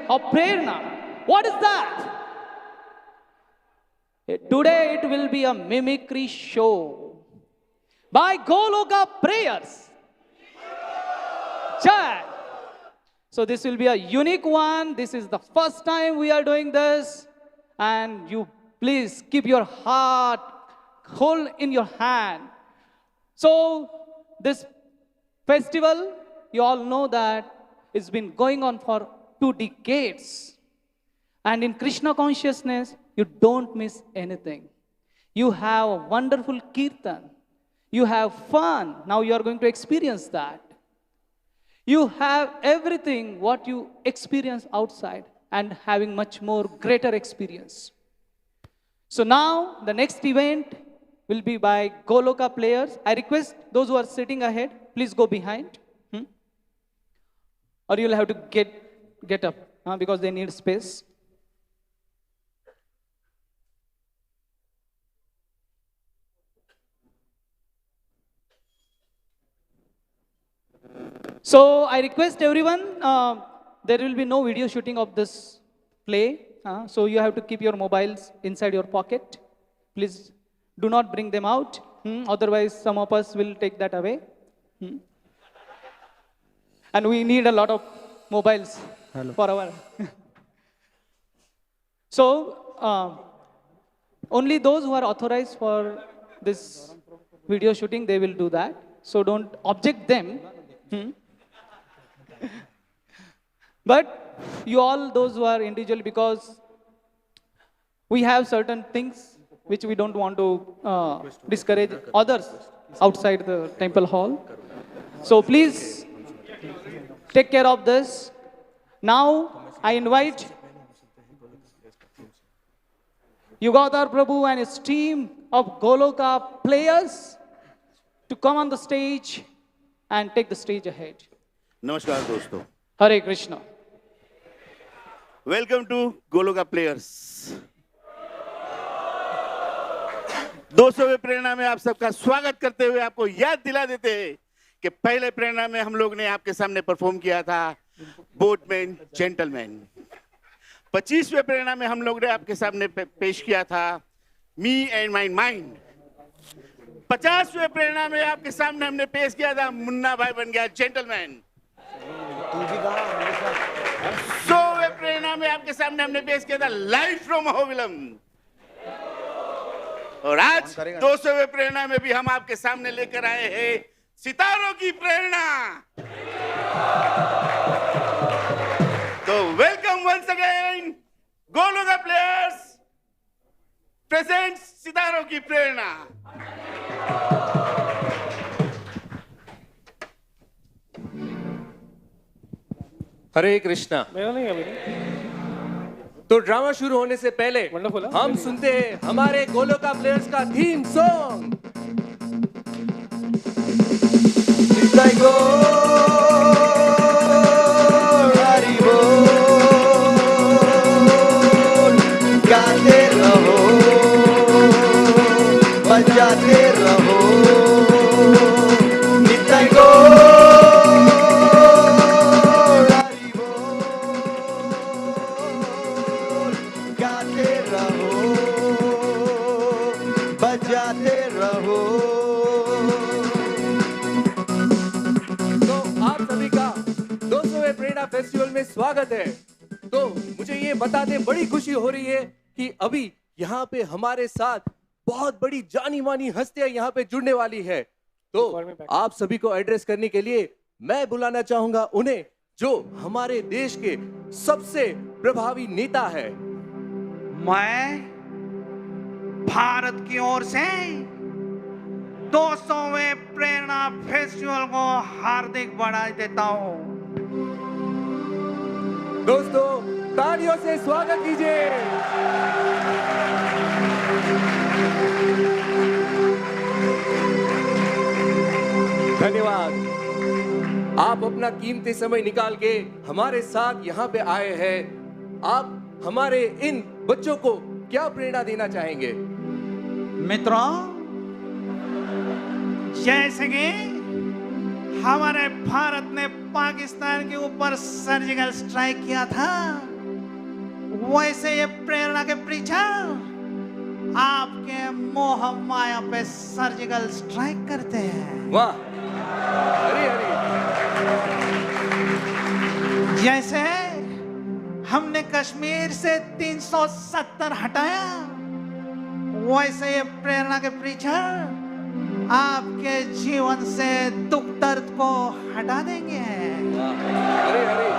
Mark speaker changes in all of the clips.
Speaker 1: of Prerana. What is that? Today it will be a mimicry show by Goloka Prayers. Jai. So this will be a unique one. This is the first time we are doing this. And you please keep your heart hold in your hand. So this festival, you all know that it's been going on for 2 decades. And in Krishna consciousness, you don't miss anything. You have a wonderful kirtan. You have fun. Now you are going to experience that. You have everything what you experience outside and having much more greater experience. So now the next event will be by Goloka Players. I request those who are sitting ahead, please go behind. Or you'll have to get up because they need space. So I request everyone, there will be no video shooting of this play. So you have to keep your mobiles inside your pocket. Please do not bring them out. Otherwise, some of us will take that away. And we need a lot of mobiles for our... So, only those who are authorized for this video shooting, they will do that. So don't object them. But you all those who are individual, because we have certain things which we don't want to discourage others outside the temple hall. So please take care of this. Now I invite Yugadhar Prabhu and his team of Goloka Players to come on the stage and take the stage ahead.
Speaker 2: नमस्कार दोस्तों.
Speaker 1: Hare Krishna.
Speaker 2: Welcome to Goloka Players. 200वें प्रेरणा में आप सबका स्वागत करते हुए आपको याद दिला देते हैं कि पहले प्रेरणा में हम लोग ने आपके सामने परफॉर्म किया था बोटमैन जेंटलमैन. 25वें प्रेरणा में हम लोग ने आपके सामने पेश किया था मी एंड माय माइंड. 50वें प्रेरणा में आपके सामने हमने पेश किया था मुन्ना भाई बन गया जेंटलमैन. 100वें प्रेरणा में आपके सामने हमने पेश किया था लाइव फ्रॉम अहोबिलम. और आज 200वें प्रेरणा में भी हम आपके सामने लेकर आए हैं सितारों की प्रेरणा. तो welcome once again Goloka players presents सितारों की प्रेरणा.
Speaker 3: हरे कृष्णा. तो ड्रामा शुरू होने से पहले हम सुनते हैं हमारे गोलोका प्लेयर्स का थीम सॉन्ग.
Speaker 4: गाते रहो, बजाते रहो, नित्य गौर हरि बोल. गाते रहो, बजाते रहो.
Speaker 3: तो आप सभी का 200वें प्रेरणा फेस्टिवल में स्वागत है. तो मुझे ये बताते बड़ी खुशी हो रही है कि अभी यहाँ पे हमारे साथ बहुत बड़ी जानी मानी हस्तियां यहाँ पे जुड़ने वाली है. तो आप सभी को एड्रेस करने के लिए मैं बुलाना चाहूंगा उन्हें जो हमारे देश के सबसे प्रभावी नेता है.
Speaker 5: मैं भारत की ओर से 200वें प्रेरणा फेस्टिवल को हार्दिक बधाई देता हूँ.
Speaker 3: दोस्तों तालियों से स्वागत कीजिए. धन्यवाद. आप अपना कीमती समय निकाल के हमारे साथ यहाँ पे आए हैं. आप हमारे इन बच्चों को क्या प्रेरणा देना चाहेंगे?
Speaker 5: मित्रों, जैसे कि हमारे भारत ने पाकिस्तान के ऊपर सर्जिकल स्ट्राइक किया था, वैसे ये प्रेरणा के प्रीचर आपके मोह माया पे सर्जिकल स्ट्राइक करते हैं।
Speaker 3: वाह, हरी हरी।
Speaker 5: जैसे हमने कश्मीर से 370 हटाया, वैसे ये प्रेरणा के प्रीचर आपके जीवन से दुख दर्द को हटा देंगे।
Speaker 3: हरी हरी।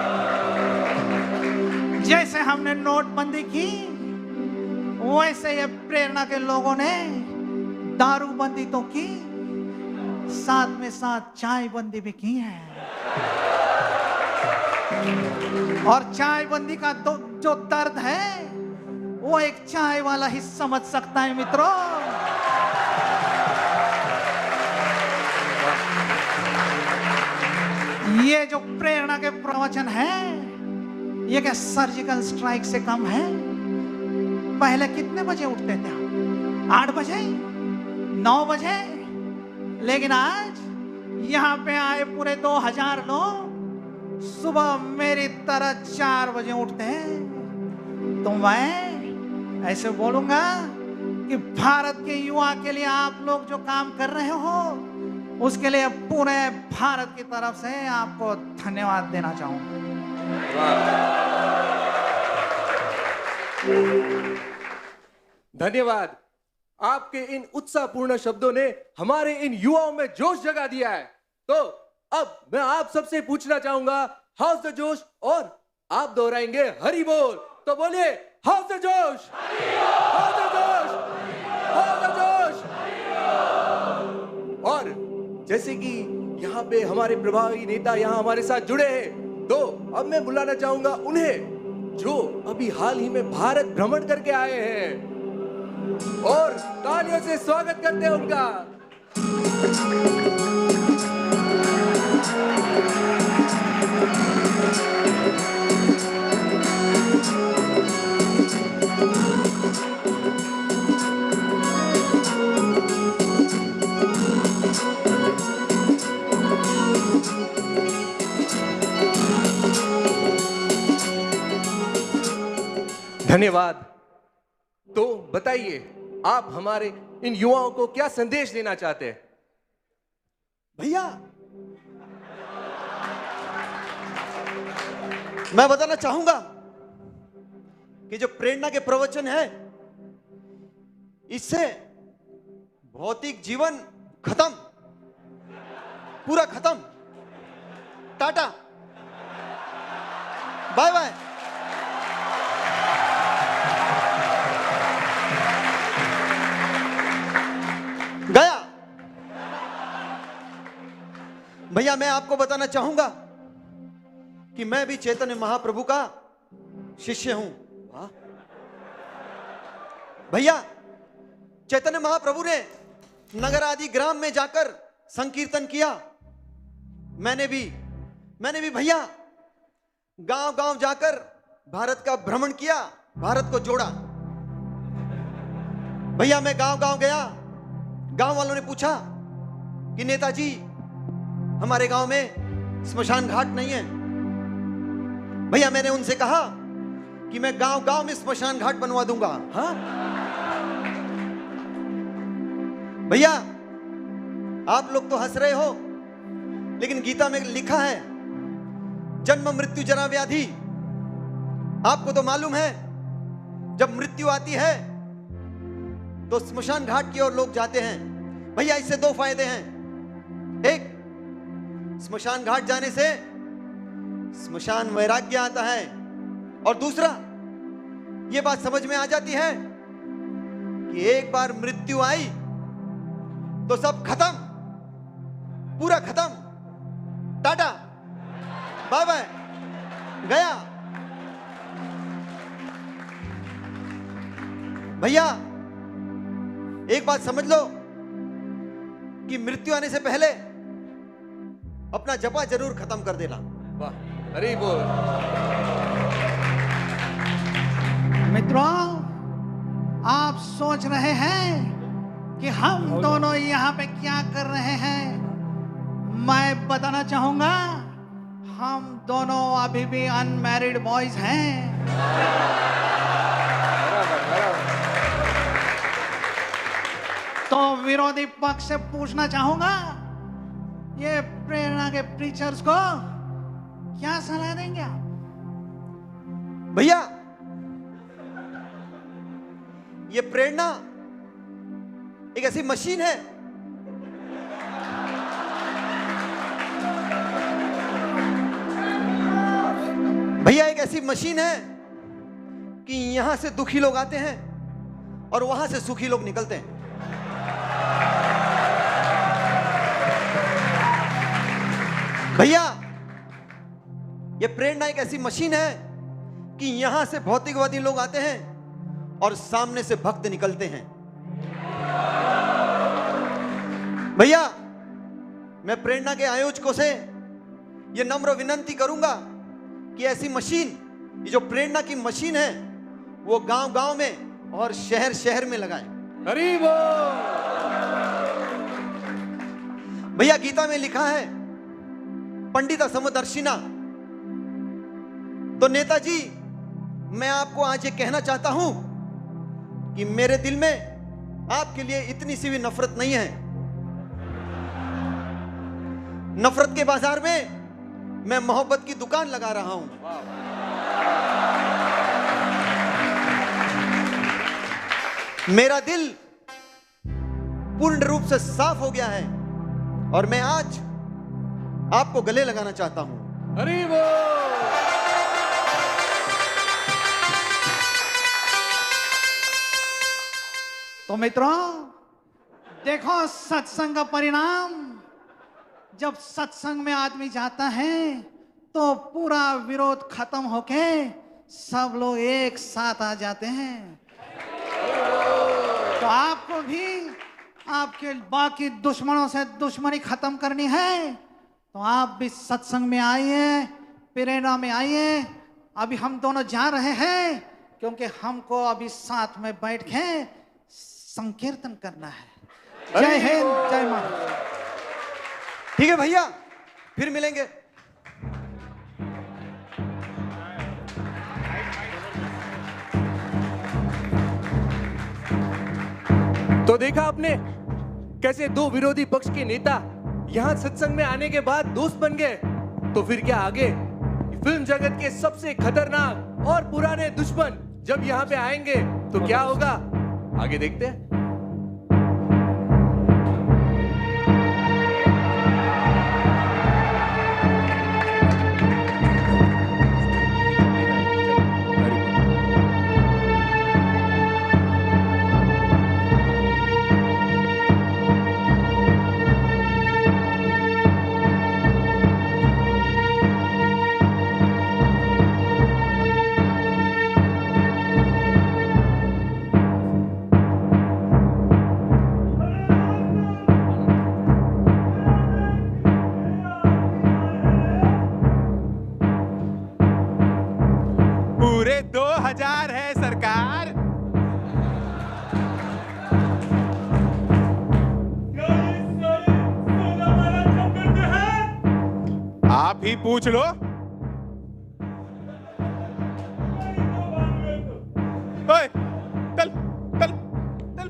Speaker 5: जैसे हमने नोटबंदी की, वैसे ये प्रेरणा के लोगों ने दारूबंदी तो की, साथ में साथ चाय बंदी भी की है। और चाय बंदी का तो जो दर्द है वो एक चाय वाला ही समझ सकता है मित्रों। ये जो प्रेरणा के प्रवचन है, ये क्या सर्जिकल स्ट्राइक से कम है? पहले कितने बजे उठते थे आप? 8 बजे, 9 बजे, लेकिन आज यहाँ पे आए पूरे 2000 लोग सुबह मेरी तरह 4 बजे उठते हैं। तो मैं ऐसे बोलूंगा कि भारत के युवा के लिए आप लोग जो काम कर रहे हो, उसके लिए पूरे भारत की तरफ से आपको धन्यवाद देना चाहूंगा।
Speaker 3: धन्यवाद। आपके इन उत्साहपूर्ण शब्दों ने हमारे इन युवाओं में जोश जगा दिया है। तो अब मैं आप सबसे पूछना चाहूंगा, हाउस द जोश, और आप दोहराएंगे हरि बोल। तो बोलिए, हाउस द जोश, हाउस द जोश, हाउस द जोश। और जैसे कि यहाँ पे हमारे प्रभावी नेता यहाँ हमारे साथ जुड़े हैं, तो अब मैं बुलाना चाहूंगा उन्हें, जो अभी हाल ही में भारत भ्रमण करके आए हैं, और तालियों से स्वागत करते हैं उनका। धन्यवाद। तो बताइए, आप हमारे इन युवाओं को क्या संदेश देना चाहते हैं?
Speaker 4: भैया, मैं बताना चाहूंगा कि जो प्रेरणा के प्रवचन है, इससे भौतिक जीवन खत्म, पूरा खत्म, टाटा, बाय बाय। गया। भैया, मैं आपको बताना चाहूंगा कि मैं भी चैतन्य महाप्रभु का शिष्य हूं। वाह भैया, चैतन्य महाप्रभु ने नगर आदि ग्राम में जाकर संकीर्तन किया। मैंने भी भैया गांव गांव जाकर भारत का भ्रमण किया, भारत को जोड़ा। भैया, मैं गांव गांव गया, गांव वालों ने पूछा कि नेताजी, हमारे गांव में स्मशान घाट नहीं है। भैया, मैंने उनसे कहा कि मैं गांव गांव में स्मशान घाट बनवा दूंगा। हाँ भैया, आप लोग तो हंस रहे हो, लेकिन गीता में लिखा है, जन्म मृत्यु जरा व्याधि। आपको तो मालूम है, जब मृत्यु आती है तो स्मशान घाट की ओर लोग जाते हैं। भैया, इससे 2 फायदे हैं। एक, स्मशान घाट जाने से स्मशान वैराग्य आता है, और दूसरा, यह बात समझ में आ जाती है कि एक बार मृत्यु आई तो सब खत्म, पूरा खत्म, टाटा, बाय बाय, गया। भैया, एक बात समझ लो कि मृत्यु आने से पहले अपना जपा जरूर खत्म कर देना।
Speaker 3: वाह, हरि बोल।
Speaker 5: मित्रों, आप सोच रहे हैं कि हम दोनों यहाँ पे क्या कर रहे हैं? मैं बताना चाहूंगा, हम दोनों अभी भी अनमैरिड बॉयज हैं। विरोधी पक्ष से पूछना चाहूंगा, ये प्रेरणा के प्रीचर्स को क्या सलाह देंगे आप?
Speaker 4: भैया, ये प्रेरणा एक ऐसी मशीन है भैया, एक ऐसी मशीन है कि यहां से दुखी लोग आते हैं और वहां से सुखी लोग निकलते हैं। भैया, ये प्रेरणा एक ऐसी मशीन है कि यहां से भौतिकवादी लोग आते हैं और सामने से भक्त निकलते हैं। भैया, मैं प्रेरणा के आयोजकों से यह नम्र विनंती करूंगा कि ऐसी मशीन, ये जो प्रेरणा की मशीन है, वो गांव-गांव में और शहर-शहर में लगाए।
Speaker 3: हरि बोल।
Speaker 4: भैया, गीता में लिखा है, पंडिता समदर्शिना। तो नेताजी, मैं आपको आज ये कहना चाहता हूं कि मेरे दिल में आपके लिए इतनी सी भी नफरत नहीं है। नफरत के बाजार में मैं मोहब्बत की दुकान लगा रहा हूं। मेरा दिल पूर्ण रूप से साफ हो गया है और मैं आज आपको गले लगाना चाहता हूं।
Speaker 3: हरि बोल।
Speaker 5: तो मित्रों, देखो सत्संग का परिणाम। जब सत्संग में आदमी जाता है तो पूरा विरोध खत्म होके सब लोग एक साथ आ जाते हैं। तो आपको भी आपके बाकी दुश्मनों से दुश्मनी खत्म करनी है तो आप भी सत्संग में आइए, प्रेरणा में आइए। अभी हम दोनों जा रहे हैं क्योंकि हमको अभी साथ में बैठ के संकीर्तन करना है। जय हिंद, जय माता।
Speaker 4: ठीक है भैया, फिर मिलेंगे।
Speaker 3: तो देखा आपने कैसे दो विरोधी पक्ष के नेता यहां सत्संग में आने के बाद दोस्त बन गए। तो फिर क्या आगे फिल्म जगत के सबसे खतरनाक और पुराने दुश्मन जब यहां पे आएंगे तो क्या होगा, आगे देखते हैं।
Speaker 6: पूरे 2000 है सरकार। आप ही पूछ लो। ओए, चल चल चल।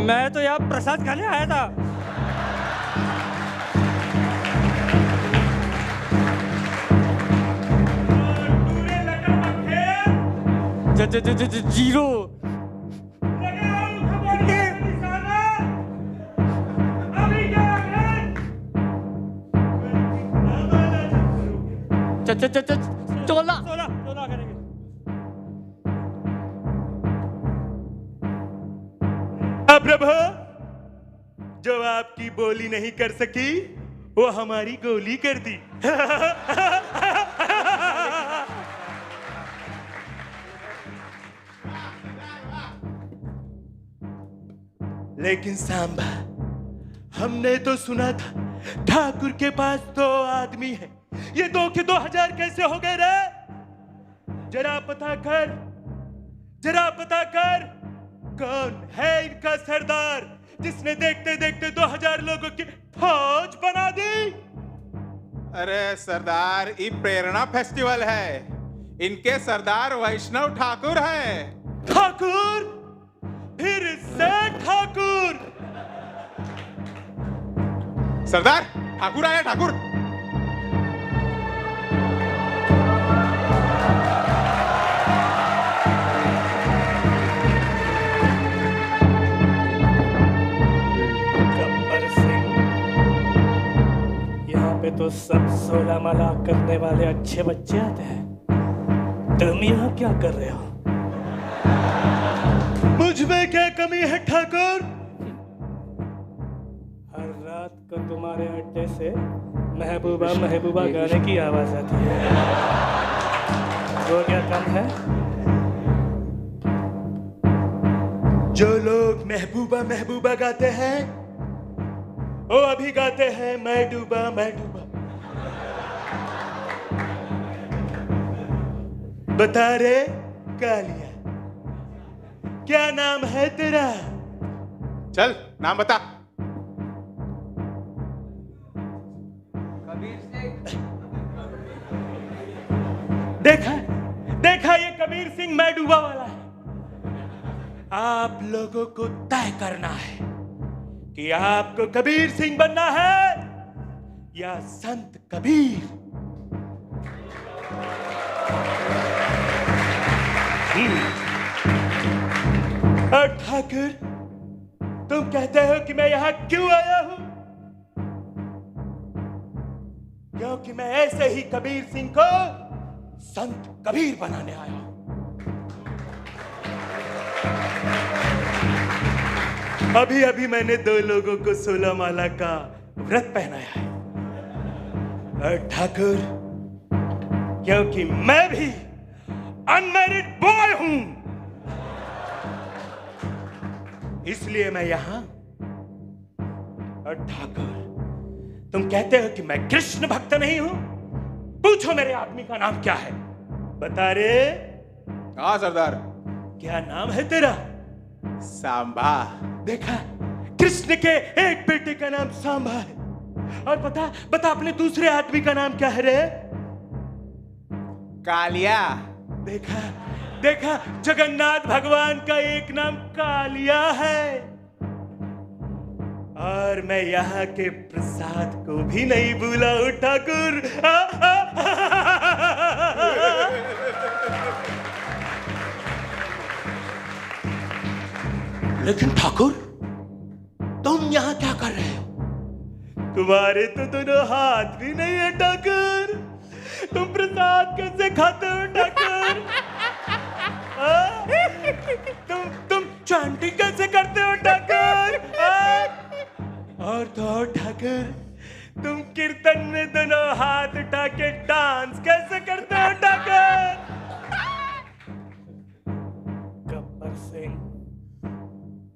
Speaker 7: मैं तो यहाँ प्रसाद खाने आया था। जीरो। चोला करेंगे।
Speaker 8: प्रभु, जो आपकी बोली नहीं कर सकी वो हमारी गोली कर दी। लेकिन सांबा, हमने तो सुना था ठाकुर के पास 2 आदमी है। ये 2 के 2000 कैसे हो गए रे? जरा पता कर, जरा पता कर, कौन है इनका सरदार जिसने देखते देखते 2000 लोगों की फौज बना दी?
Speaker 6: अरे सरदार ये प्रेरणा फेस्टिवल है, इनके सरदार वैष्णव ठाकुर है।
Speaker 8: ठाकुर, फिर से ठाकुर।
Speaker 6: सरदार ठाकुर आया, ठाकुर।
Speaker 7: गब्बर सिंह, यहाँ पे तो सब 16 माला करने वाले अच्छे बच्चे आते हैं। तुम यहाँ क्या कर रहे हो?
Speaker 8: मुझ में क्या कमी है ठाकुर?
Speaker 7: हर रात को तुम्हारे अड्डे से महबूबा महबूबा गाने की आवाज आती है। वो क्या कम है?
Speaker 8: जो लोग महबूबा महबूबा गाते हैं वो अभी गाते हैं मैं डूबा मैं डूबा। बता रे कालिया, क्या नाम है तेरा?
Speaker 6: चल नाम बता।
Speaker 8: देखा देखा, ये कबीर सिंह मैं डूबा वाला है। आप लोगों को तय करना है कि आपको कबीर सिंह बनना है या संत कबीर। और ठाकुर, तुम कहते हो कि मैं यहां क्यों आया हूं? क्योंकि मैं ऐसे ही कबीर सिंह को संत कबीर बनाने आया हूं। अभी अभी मैंने 2 लोगों को 16 माला का व्रत पहनाया है। और ठाकुर, क्योंकि मैं भी अनमैरिड बॉय हूं, इसलिए मैं यहां। और ठाकुर, तुम कहते हो कि मैं कृष्ण भक्त नहीं हूं? पूछो मेरे आदमी का नाम क्या है। बता रे।
Speaker 6: हाँ सरदार।
Speaker 8: क्या नाम है तेरा?
Speaker 6: सांबा।
Speaker 8: देखा, कृष्ण के एक बेटे का नाम सांबा है। और बता बता अपने दूसरे आदमी का नाम क्या है रे?
Speaker 6: कालिया।
Speaker 8: देखा देखा, जगन्नाथ भगवान का एक नाम कालिया है। और मैं यहाँ के प्रसाद को भी नहीं भूला हूं ठाकुर। लेकिन ठाकुर, तुम यहाँ क्या कर रहे हो? तुम्हारे तो दोनों हाथ भी नहीं है ठाकुर। तुम प्रसाद कैसे खाते हो ठाकुर? तुम चांटिंग कैसे करते हो ठाकुर? और तो और ठाकुर, तुम कीर्तन में दोनों हाथ उठा के डांस कैसे करते हो ठाकुर?
Speaker 7: गब्बर सिंह,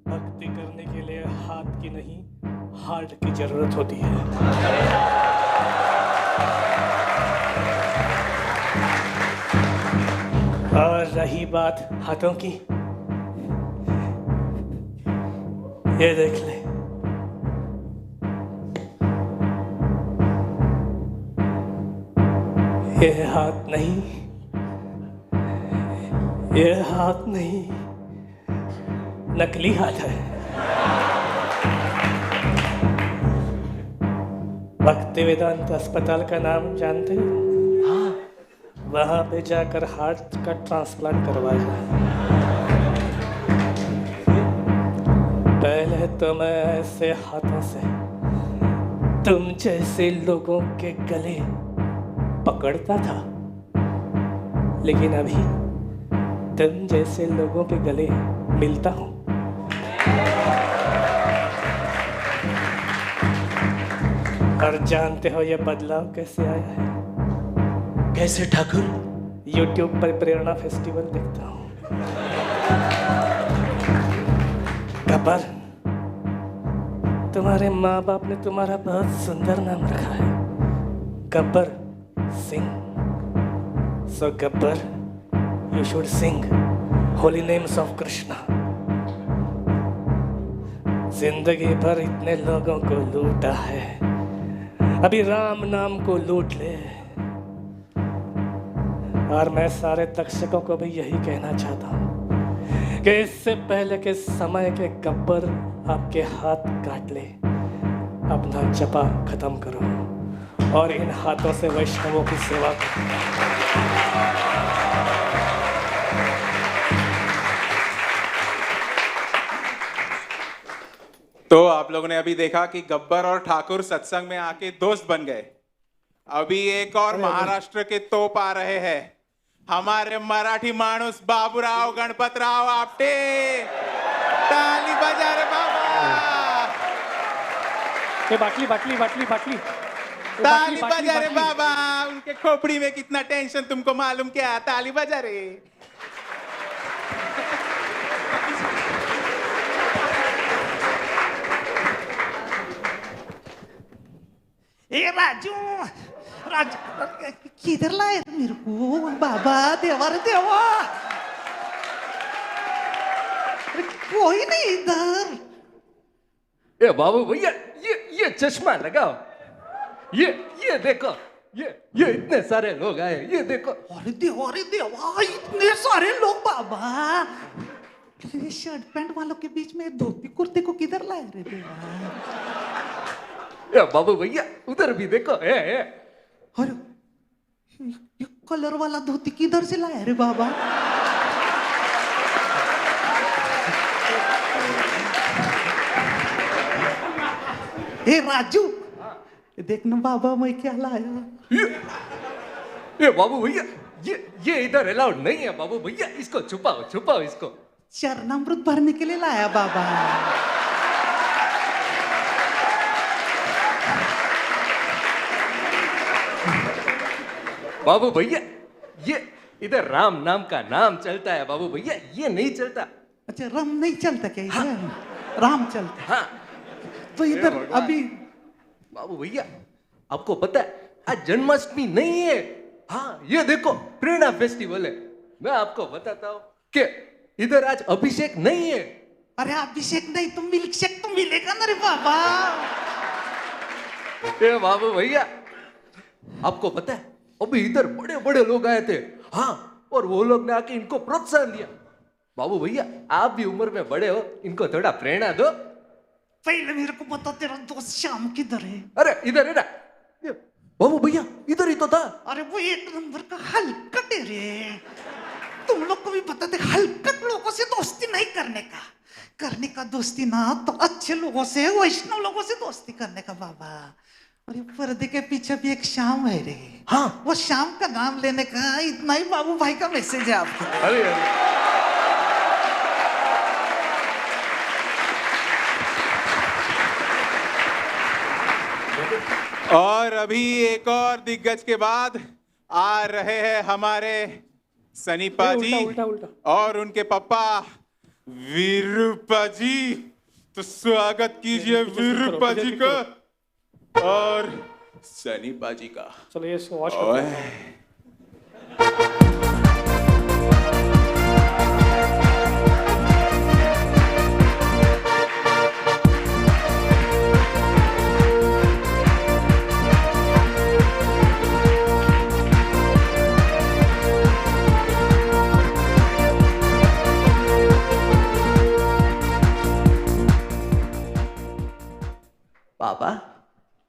Speaker 7: भक्ति करने के लिए हाथ की नहीं हार्ट की जरूरत होती है। और रही बात हाथों की, ये देख ले। ये हाथ नहीं, ये हाथ नहीं, नकली हाथ है। भक्ति वेदांत अस्पताल का नाम जानते हो? हाँ, वहां पे जाकर हार्ट का ट्रांसप्लांट करवाया। पहले तो मैं ऐसे हाथों से तुम जैसे लोगों के गले पकड़ता था, लेकिन अभी तुम जैसे लोगों के गले मिलता हूं। और जानते हो ये बदलाव कैसे आया है?
Speaker 8: कैसे ठाकुर?
Speaker 7: YouTube पर प्रेरणा फेस्टिवल देखता हूं। गब्बर, तुम्हारे माँ बाप ने तुम्हारा बहुत सुंदर नाम रखा है, Gabbar Singh. So Gabbar, you should sing holy names of Krishna. जिंदगी भर इतने लोगों को लूटा है, अभी राम नाम को लूट ले। और मैं सारे दर्शकों को भी यही कहना चाहता हूँ कि इससे पहले के समय के गब्बर आपके हाथ काट ले, अपना जपा खत्म करो और इन हाथों से वैष्णवों की सेवा करो।
Speaker 6: तो आप लोगों ने अभी देखा कि गब्बर और ठाकुर सत्संग में आके दोस्त बन गए। अभी एक और महाराष्ट्र के तोप आ रहे हैं, हमारे मराठी मानुस बाबूराव गणपतराव आपटे। ताली बजा रे बाबा,
Speaker 7: ये बाटली बाटली बाटली बाटली
Speaker 6: ताली बजा रे बाबा। उनके खोपड़ी में कितना टेंशन तुमको मालूम क्या? ताली बजा रे।
Speaker 5: ए राजू, राजू किधर लाए मेरे को? बाबा देवा रे देवा, अरे कोई नहीं इधर।
Speaker 3: ए बाबू भैया, ये चश्मा लगाओ। ये देखो, ये इतने सारे लोग आए, ये देखो।
Speaker 5: अरे देवा, इतने सारे लोग बाबा। ये शर्ट पैंट वालों के बीच में धोती कुर्ते को किधर लाए रे देवा?
Speaker 3: ए बाबू भैया, उधर भी देखो।
Speaker 5: अरे ये कलर वाला धोती किधर से लाया रे बाबा? ए राजू, देखना बाबा मैं क्या लाया।
Speaker 3: ये बाबू भैया, ये इधर अलाउड नहीं है बाबू भैया, इसको छुपाओ इसको।
Speaker 5: चरणामृत भरने के लिए लाया बाबा।
Speaker 3: बाबू भैया, ये इधर राम नाम का नाम चलता है बाबू भैया, ये नहीं चलता।
Speaker 5: अच्छा, राम नहीं चलता क्या इधर? राम चलता।
Speaker 3: हाँ
Speaker 5: तो इधर अभी
Speaker 3: बाबू भैया, आपको पता है आज जन्माष्टमी नहीं है। हाँ, ये देखो प्रेरणा फेस्टिवल है। मैं आपको बताता हूँ कि इधर आज अभिषेक नहीं है।
Speaker 5: अरे अभिषेक नहीं तो मिल्क शेक तो मिलेगा ना रे बाबा।
Speaker 3: ए बाबू भैया, आपको पता है अभी इधर बड़े बड़े लोग आए थे। हाँ, और वो लोग ने आके इनको प्रोत्साहन दिया। बाबू भैया, आप भी उम्र में बड़े हो, इनको थोड़ा प्रेरणा दो।
Speaker 5: पहले मेरे को बता, तेरा दोस्त श्याम किधर है?
Speaker 3: अरे इधर बाबू भैया, इधर ही तो था।
Speaker 5: अरे वो एक नंबर का हलकट है रे। तुम लोग को भी बता दे, हलकट लोगों से दोस्ती नहीं करने का दोस्ती ना तो अच्छे लोगों से, वैष्णव लोगों से दोस्ती करने का बाबा। और ये पर्दे के पीछे भी एक शाम है रे।
Speaker 3: हाँ,
Speaker 5: वो शाम का नाम लेने का इतना ही बाबू भाई का मैसेज है आपको।
Speaker 3: अरे
Speaker 6: और अभी एक और दिग्गज के बाद आ रहे हैं हमारे सनीपा जी
Speaker 7: उल्टा।
Speaker 6: और उनके पापा वीरूपा जी। तो स्वागत कीजिए वीरूपा जी का और सनीपा जी का।
Speaker 7: चलो ये इसको वॉश करते हैं।
Speaker 3: पापा,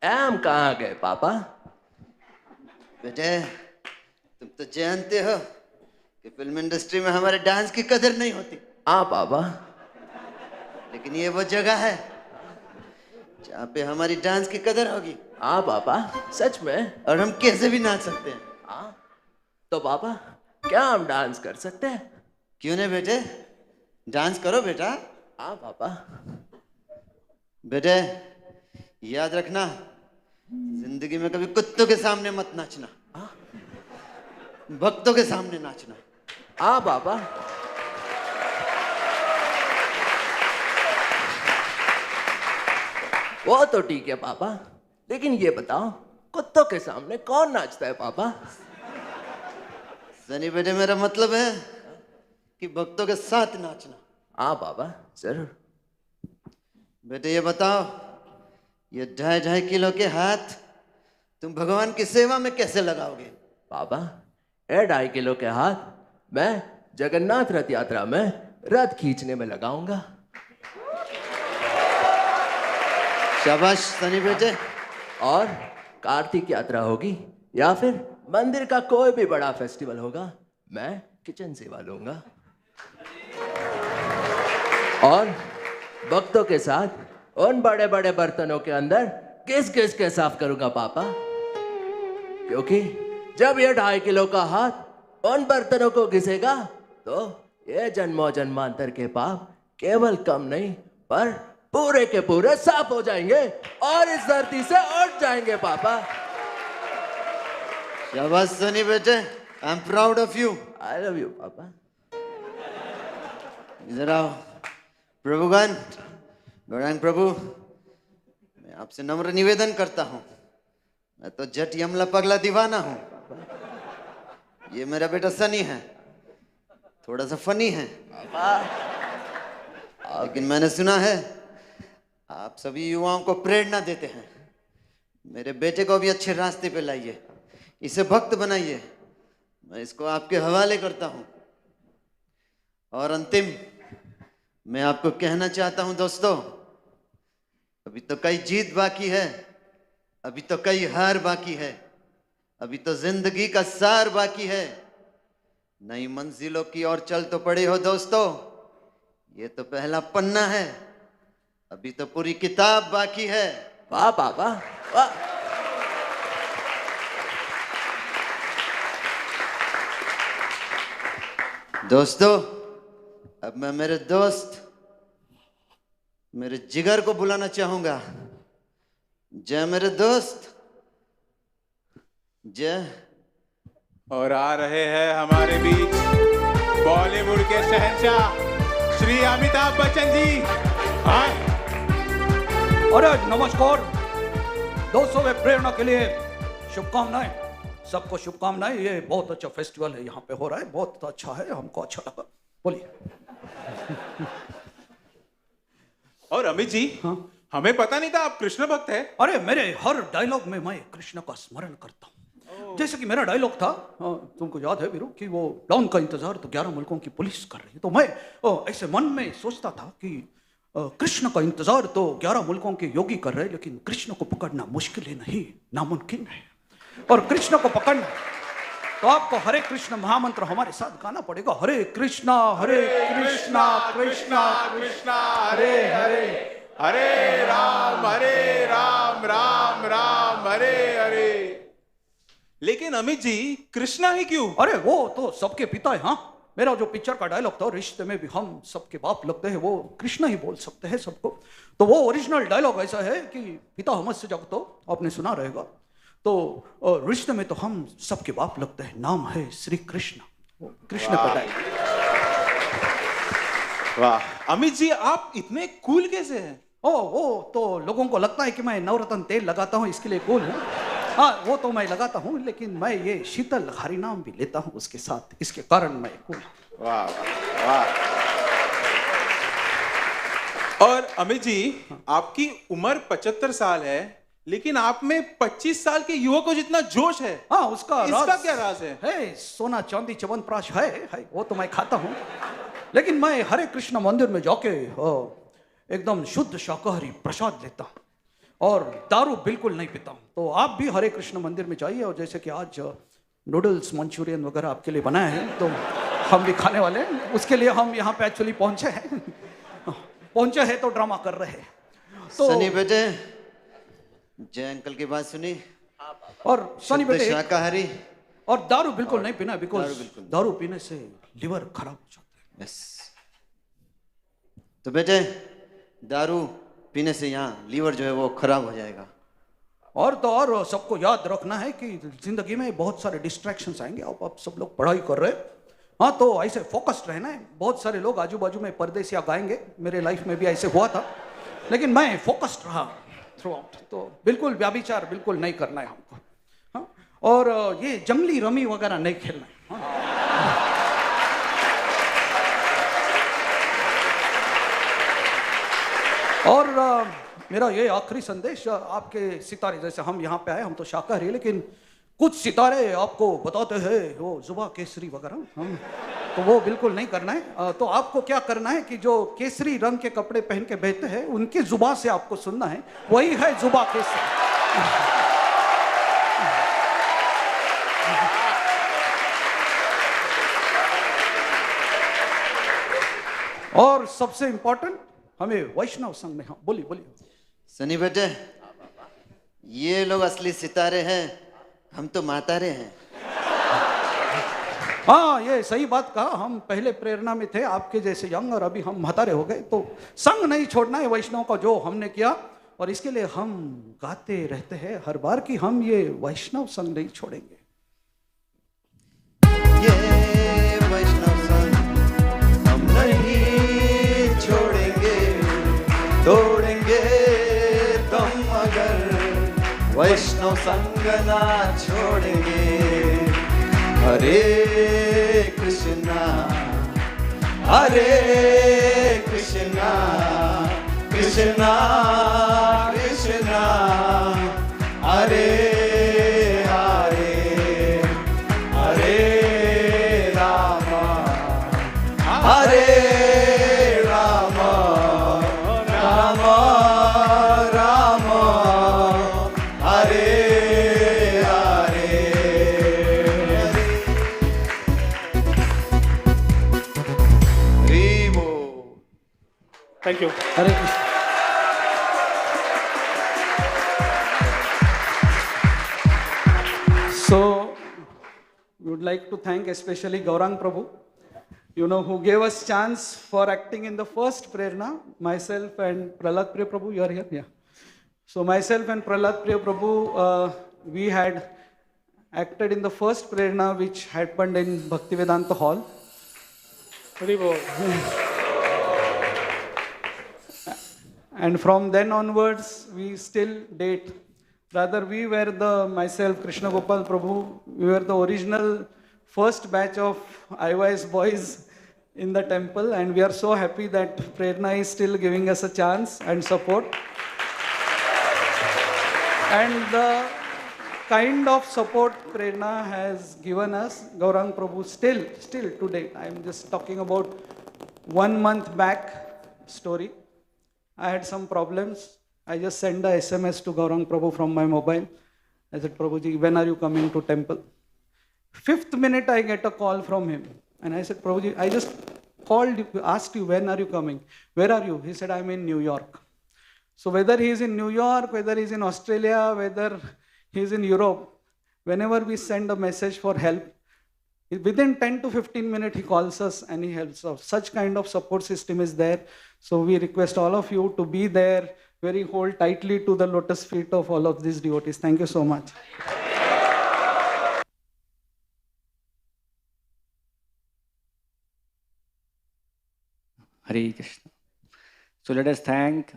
Speaker 3: एम कहाँ गए पापा?
Speaker 4: बेटे, तुम तो जानते हो कि फिल्म इंडस्ट्री में हमारे डांस की कदर नहीं होती।
Speaker 3: हाँ पापा,
Speaker 4: लेकिन ये वो जगह है जहाँ पे हमारी डांस की कदर होगी।
Speaker 3: हाँ पापा, सच में।
Speaker 4: और हम कैसे भी नाच सकते हैं।
Speaker 3: हाँ, तो पापा क्या हम डांस कर सकते हैं?
Speaker 4: क्यों नहीं बेटे, डांस करो बेटा।
Speaker 3: हाँ पापा।
Speaker 4: बेटे याद रखना, जिंदगी में कभी कुत्तों के सामने मत नाचना, भक्तों के सामने नाचना।
Speaker 3: हाँ पापा। वो तो ठीक है पापा, लेकिन ये बताओ कुत्तों के सामने कौन नाचता है पापा?
Speaker 4: सनी बेटे, मेरा मतलब है कि भक्तों के साथ नाचना।
Speaker 3: हाँ पापा, जरूर।
Speaker 4: बेटे ये बताओ, ये 2.5 किलो के हाथ तुम भगवान की सेवा में कैसे लगाओगे?
Speaker 8: पापा, 2.5 किलो के हाथ मैं जगन्नाथ रथ यात्रा में रथ खींचने में लगाऊंगा।
Speaker 4: शाबाश सनी बेटे।
Speaker 8: और कार्तिक यात्रा होगी या फिर मंदिर का कोई भी बड़ा फेस्टिवल होगा, मैं किचन सेवा लूंगा। और भक्तों के साथ उन बड़े बड़े बर्तनों के अंदर किस किस के साफ करूंगा पापा, क्योंकि जब ये 2.5 किलो का हाथ उन बर्तनों को घिसेगा तो ये जन्मों जन्मांतर के पाप केवल कम नहीं पर पूरे के पूरे साफ हो जाएंगे और इस धरती से उठ जाएंगे पापा।
Speaker 4: शाबाश सनी बेटे, I am proud of you.
Speaker 8: I love you पापा।
Speaker 4: इधर आओ प्रभुगण, गौरांग प्रभु, मैं आपसे नम्र निवेदन करता हूं। मैं तो जट यमला पगला दीवाना हूं। ये मेरा बेटा सनी है, थोड़ा सा फनी है, लेकिन मैंने सुना है आप सभी युवाओं को प्रेरणा देते हैं। मेरे बेटे को भी अच्छे रास्ते पे लाइए, इसे भक्त बनाइए। मैं इसको आपके हवाले करता हूं। और अंतिम मैं आपको कहना चाहता हूं दोस्तों, अभी तो कई जीत बाकी है, अभी तो कई हार बाकी है, अभी तो जिंदगी का सार बाकी है। नई मंजिलों की ओर चल तो पड़े हो दोस्तों, ये तो पहला पन्ना है, अभी तो पूरी किताब बाकी है।
Speaker 8: वाह पापा वाह।
Speaker 4: दोस्तों, अब मैं मेरे दोस्त, मेरे जिगर को बुलाना चाहूंगा। जय मेरे दोस्त, जय।
Speaker 6: और आ रहे हैं हमारे बीच बॉलीवुड के शहंशाह श्री अमिताभ बच्चन जी।
Speaker 9: अरे नमस्कार, 200वें प्रेरणा के लिए शुभकामनाएं, सबको शुभकामनाएं। ये बहुत अच्छा फेस्टिवल है यहाँ पे हो रहा है, बहुत अच्छा है, हमको अच्छा लगा। बोलिए।
Speaker 6: और अमित जी, हाँ? हमें पता नहीं था आप कृष्ण भक्त है।
Speaker 9: अरे मेरे हर डायलॉग में मैं कृष्ण का स्मरण करता हूँ। जैसे कि मेरा डायलॉग था, तुमको याद है वीरू, कि वो डॉन का इंतजार तो 11 मुल्कों की पुलिस कर रही है। तो मैं ऐसे मन में सोचता था कि कृष्ण का इंतजार तो 11 मुल्कों के योगी कर रहे हैं, लेकिन कृष्ण को पकड़ना मुश्किल ही नहीं, नामुमकिन है। और कृष्ण को पकड़ना तो आपको हरे कृष्ण महामंत्र हमारे साथ गाना पड़ेगा। हरे कृष्णा कृष्णा कृष्णा हरे हरे,
Speaker 6: हरे राम राम राम हरे हरे। लेकिन अमित जी, कृष्णा ही क्यों?
Speaker 9: अरे वो तो सबके पिता है। हाँ, मेरा जो पिक्चर का डायलॉग था, रिश्ते में भी हम सबके बाप लगते हैं, वो कृष्णा ही बोल सकते हैं सबको। तो वो ओरिजिनल डायलॉग ऐसा है कि पिता हमसे जगतो, आपने सुना रहेगा। तो रिश्ते में तो हम सबके बाप लगते हैं, नाम है श्री कृष्ण, कृष्ण का डायलॉग।
Speaker 6: वाह अमित जी, आप इतने कूल कैसे हैं?
Speaker 9: वो तो लोगों को लगता है कि मैं नवरत्न तेल लगाता हूँ इसके लिए कूल हूँ। हाँ, वो तो मैं लगाता हूँ, लेकिन मैं ये शीतल हरिनाम भी लेता हूँ उसके साथ, इसके कारण मैं कूल हूँ।
Speaker 6: वाह वाह। और अमित जी, आपकी उम्र 75 साल है, लेकिन आप में 25 साल के युवकों जितना जोश है।
Speaker 9: हाँ, उसका
Speaker 6: क्या राज है?
Speaker 9: सोना चांदी च्यवनप्राश है, वो तो मैं खाता हूँ। लेकिन मैं हरे कृष्ण मंदिर में जाके एकदम शुद्ध शाकाहारी प्रसाद लेता हूँ और दारू बिल्कुल नहीं पीता हूँ। तो आप भी हरे कृष्ण मंदिर में जाइए, और जैसे कि आज नूडल्स मंचूरियन वगैरह आपके लिए बनाए हैं, तो हम भी खाने वाले हैं। उसके लिए हम यहाँ पे एक्चुअली पहुंचे हैं तो ड्रामा कर रहे हैं। तो
Speaker 4: सनी बेटे, जय अंकल की बात सुनी।
Speaker 9: और सनी बेटे,
Speaker 4: शाकाहारी
Speaker 9: और दारू बिल्कुल नहीं पीना, बिकॉज दारू पीने से लिवर खराब हो जाता है।
Speaker 4: यस। तो बेटे, दारू पीने से यहाँ लीवर जो है वो खराब हो जाएगा।
Speaker 9: और तो और सबको याद रखना है कि जिंदगी में बहुत सारे डिस्ट्रैक्शंस आएंगे। आप सब लोग पढ़ाई कर रहे हैं, हाँ, तो ऐसे फोकस्ड रहना है। बहुत सारे लोग आजू बाजू में परदेसिया गाएंगे, मेरे लाइफ में भी ऐसे हुआ था, लेकिन मैं फोकस्ड रहा थ्रू आउट। तो बिल्कुल व्याभिचार बिल्कुल नहीं करना है हमको, हाँ? और ये जंगली रमी वगैरह नहीं खेलना है, हाँ? और मेरा ये आखिरी संदेश आपके सितारे, जैसे हम यहाँ पे आए, हम तो शाकाहारी, लेकिन कुछ सितारे आपको बताते हैं वो जुबा केसरी वगैरह, हम तो वो बिल्कुल नहीं करना है। तो आपको क्या करना है कि जो केसरी रंग के कपड़े पहन के बहते हैं उनकी जुबा से आपको सुनना है, वही है जुबा केसरी। और सबसे इंपॉर्टेंट, हमें वैष्णव संघ में, हाँ बोलिए बोलिए।
Speaker 4: सनी बेटे, ये लोग असली सितारे हैं, हम तो मातारे हैं।
Speaker 9: हाँ ये सही बात कहा, हम पहले प्रेरणा में थे आपके जैसे यंग, और अभी हम महतारे हो गए। तो संग नहीं छोड़ना है वैष्णव का, जो हमने किया, और इसके लिए हम गाते रहते हैं हर बार कि हम ये वैष्णव संग नहीं छोड़ेंगे।
Speaker 4: ये वैष्णव संग हम नहीं छोड़ेंगे, तोड़ेंगे तुम मगर वैष्णव संग ना छोड़ेंगे। Hare Krishna Hare Krishna Krishna Krishna Hare Hare Hare Ram Hare Ram Ram Ram Hare
Speaker 7: thank you.
Speaker 9: Hare Krishna. So, we would like to thank especially Gauranga Prabhu, who gave us chance for acting in the first Prerana. Myself and Prahlad Priya Prabhu, you are here? Yeah. So myself and Prahlad Priya Prabhu, we had acted in the first Prerana which happened in Bhaktivedanta Hall. And from then onwards, we still date. Rather, we were myself, Krishna Gopal Prabhu, we were the original first batch of IYS boys in the temple, and we are so happy that Prerana is still giving us a chance and support. And the kind of support Prerana has given us, Gauranga Prabhu, still to date. I am just talking about 1 month back story. I had some problems. I just sent a SMS to Gauranga Prabhu from my mobile. I said, Prabhuji, when are you coming to temple? 5th minute, I get a call from him. And I said, Prabhuji, I just called you, asked you, when are you coming? Where are you? He said, I'm in New York. So whether he is in New York, whether he is in Australia, whether he is in Europe, whenever we send a message for help, within 10 to 15 minutes, he calls us and he helps us. Such kind of support system is there. So we request all of you to be there, hold tightly to the lotus feet of all of these devotees. Thank you so much.
Speaker 10: Hare Krishna. So let us thank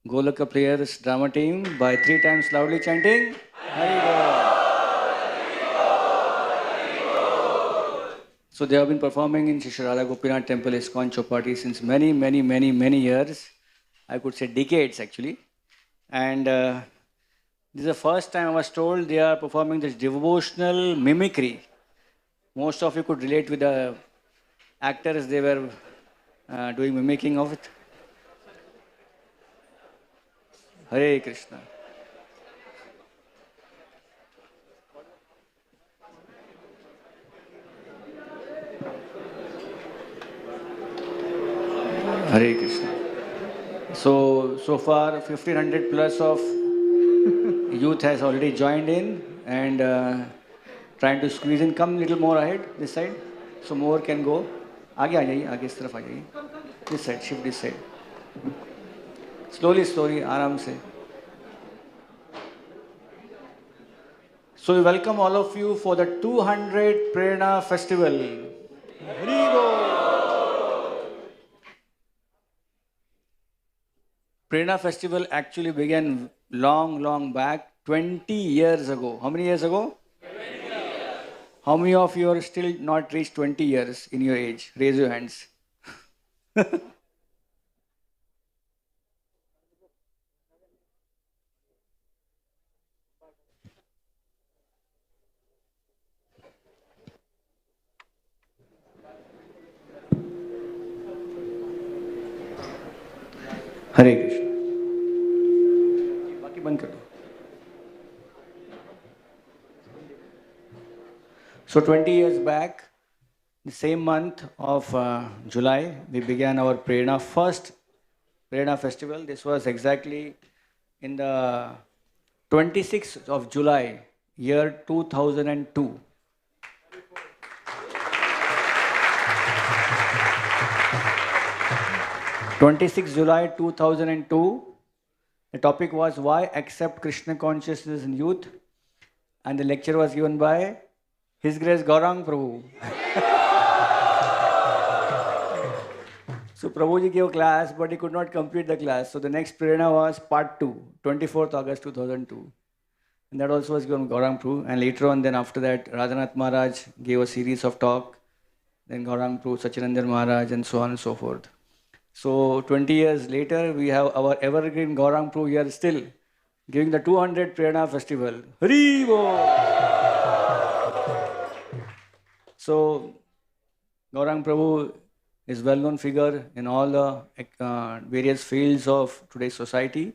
Speaker 10: Golaka Prayers drama team by 3 times loudly chanting Hare Krishna. So they have been performing in Shri Radha Gopinath Temple ISKCON Chowpatty since many years. I could say decades actually. And this is the first time I was told they are performing this devotional mimicry. Most of you could relate with the actors they were doing mimicking of it. Hare Krishna. Hare Krishna. So far 1500 plus of youth has already joined in and trying to squeeze in. Come little more ahead, this side. So more can go. आगे आ जाइए, आगे इस तरफ आ जाइए. This side, shift this side. Slowly, आराम से. So we welcome all of you for the 200 Prerana Festival. Prerana Festival actually began long back, 20 years ago. How many years ago? 20 years. How many of you are still not reached 20 years in your age? Raise your hands. हरे कृष्ण। बाकी बंद कर दो। So 20 years back, the same month of July, we began our Prerana first Prerana festival. This was exactly in the 26th of July, year 2002. 26 July 2002. The topic was why accept Krishna consciousness in youth, and the lecture was given by His Grace Gauranga Prabhu. So Prabhuji gave a class, but he could not complete the class. So the next Prerana was part 2, 24th August 2002. And that also was given by Gauranga Prabhu. And later on, then after that, Radhanath Maharaj gave a series of talk. Then Gauranga Prabhu, Sachinandan Maharaj, and so on and so forth. So 20 years later, we have our evergreen Gauranga Prabhu here still, giving the 200 Prerana festival. Hari Bol! So Gauranga Prabhu is well-known figure in all the various fields of today's society.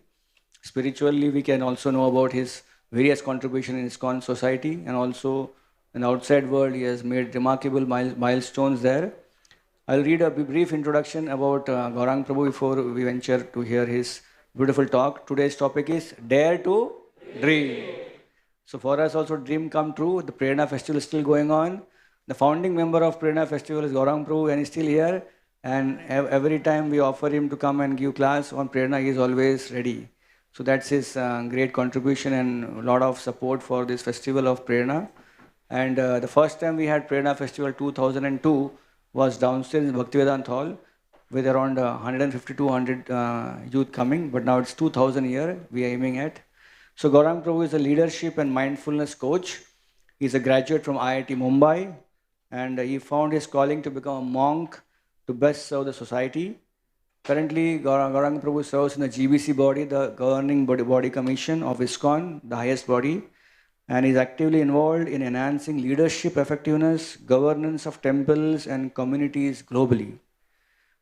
Speaker 10: Spiritually, we can also know about his various contributions in ISKCON society, and also in the outside world, he has made remarkable milestones there. I'll read a brief introduction about Gauranga Prabhu before we venture to hear his beautiful talk. Today's topic is Dare to Dream. So for us also, dream come true. The Prerana festival is still going on. The founding member of Prerana festival is Gauranga Prabhu, and he's still here. And every time we offer him to come and give class on Prerana, he is always ready. So that's his great contribution and a lot of support for this festival of Prerana. And the first time we had Prerana festival 2002 was downstairs in Bhaktivedanta Hall with around 150-200 youth coming. But now it's 2,000 here we are aiming at. So Gauranga Prabhu is a leadership and mindfulness coach. He's a graduate from IIT Mumbai. And he found his calling to become a monk to best serve the society. Currently, Gauranga Prabhu serves in the GBC body, the Governing Body Commission of ISKCON, the highest body, and is actively involved in enhancing leadership effectiveness, governance of temples and communities globally.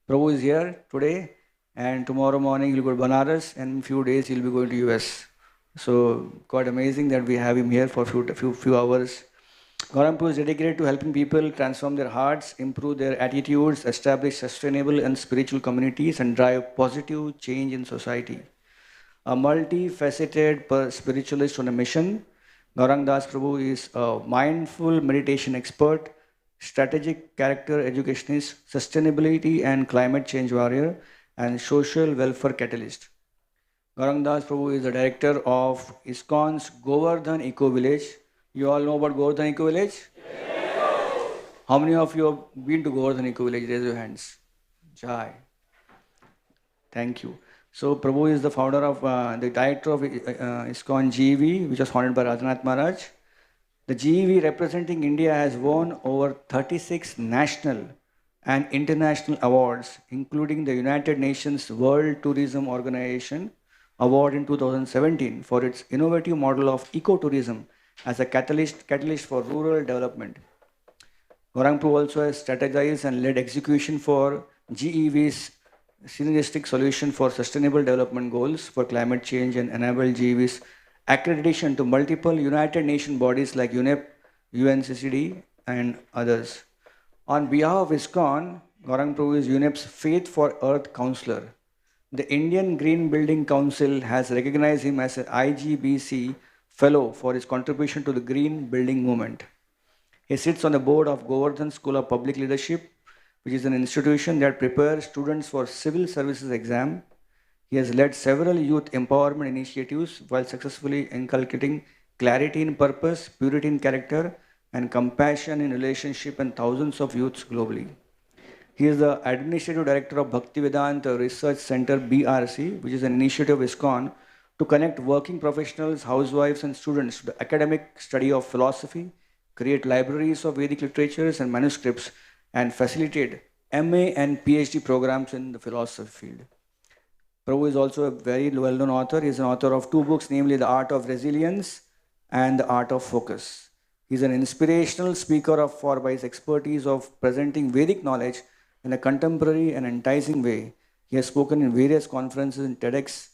Speaker 10: Prabhu is here today, and tomorrow morning he'll go to Banaras, and in a few days he'll be going to US. So quite amazing that we have him here for a few hours. Gauranga Prabhu is dedicated to helping people transform their hearts, improve their attitudes, establish sustainable and spiritual communities, and drive positive change in society. A multifaceted spiritualist on a mission, Gauranga Das Prabhu is a mindful meditation expert, strategic character educationist, sustainability and climate change warrior, and social welfare catalyst. Gauranga Das Prabhu is the director of ISKCON's Govardhan Eco Village. You all know about Govardhan Eco Village? Yes. How many of you have been to Govardhan Eco Village? Raise your hands. Jai. Thank you. So Prabhu is the founder of, the director of ISKCON GEV, which was founded by Radhanath Maharaj. The GEV representing India has won over 36 national and international awards, including the United Nations World Tourism Organization Award in 2017 for its innovative model of ecotourism as a catalyst for rural development. Gauranga Prabhu also has strategized and led execution for GEV's synergistic solution for sustainable development goals for climate change and enabled GEV's accreditation to multiple United Nations bodies like UNEP, UNCCD, and others. On behalf of ISKCON, Gauranga Prabhu is UNEP's Faith for Earth Counselor. The Indian Green Building Council has recognized him as an IGBC Fellow for his contribution to the Green Building Movement. He sits on the board of Govardhan School of Public Leadership, which is an institution that prepares students for civil services exam. He has led several youth empowerment initiatives while successfully inculcating clarity in purpose, purity in character, and compassion in relationship in thousands of youths globally. He is the Administrative Director of Bhaktivedanta Research Center BRC, which is an initiative of ISKCON to connect working professionals, housewives, and students to the academic study of philosophy, create libraries of Vedic literatures and manuscripts, and facilitate MA and PhD programs in the philosophy field. Prabhu is also a very well-known author. He is an author of 2 books, namely The Art of Resilience and The Art of Focus. He is an inspirational speaker by his expertise of presenting Vedic knowledge in a contemporary and enticing way. He has spoken in various conferences in TEDx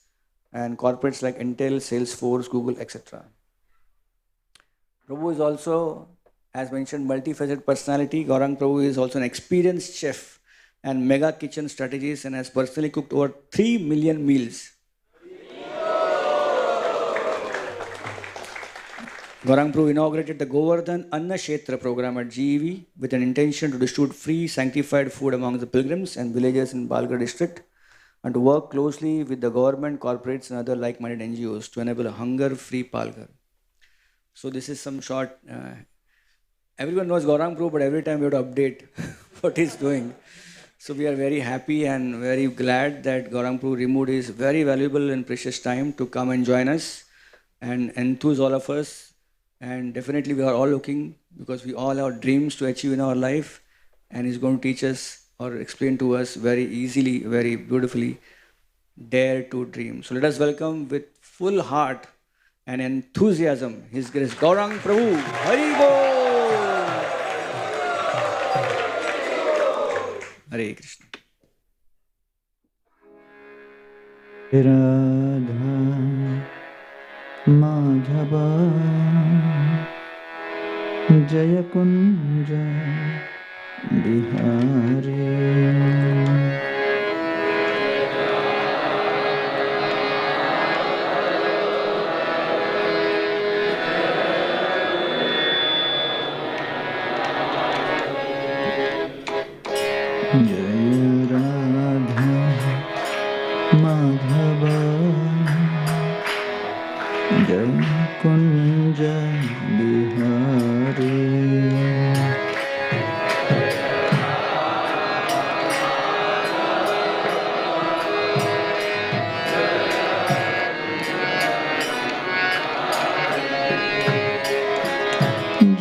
Speaker 10: and corporates like Intel, Salesforce, Google, etc. Prabhu is also, as mentioned, multifaceted personality. Gauranga Prabhu is also an experienced chef and mega kitchen strategist and has personally cooked over 3 million meals. Gauranga Prabhu inaugurated the Govardhan Anna Kshetra program at GEV with an intention to distribute free sanctified food among the pilgrims and villagers in Balgar district and to work closely with the government, corporates and other like-minded NGOs to enable a hunger-free Palgar. So this is some short, everyone knows Gauranga Prabhu, but every time we have to update what he's doing. So we are very happy and very glad that Gauranga Prabhu removed his very valuable and precious time to come and join us and enthuse all of us. And definitely we are all looking, because we all have dreams to achieve in our life, and he's going to teach us or explain to us very easily, very beautifully, dare to dream. So let us welcome with full heart and enthusiasm His Grace Gauranga Prabhu. Hari Bol! Hare Krishna.
Speaker 11: Radha Madhava Jaya Kunja Bihari Jaya Radha Madhava Jaya Kunja Bihari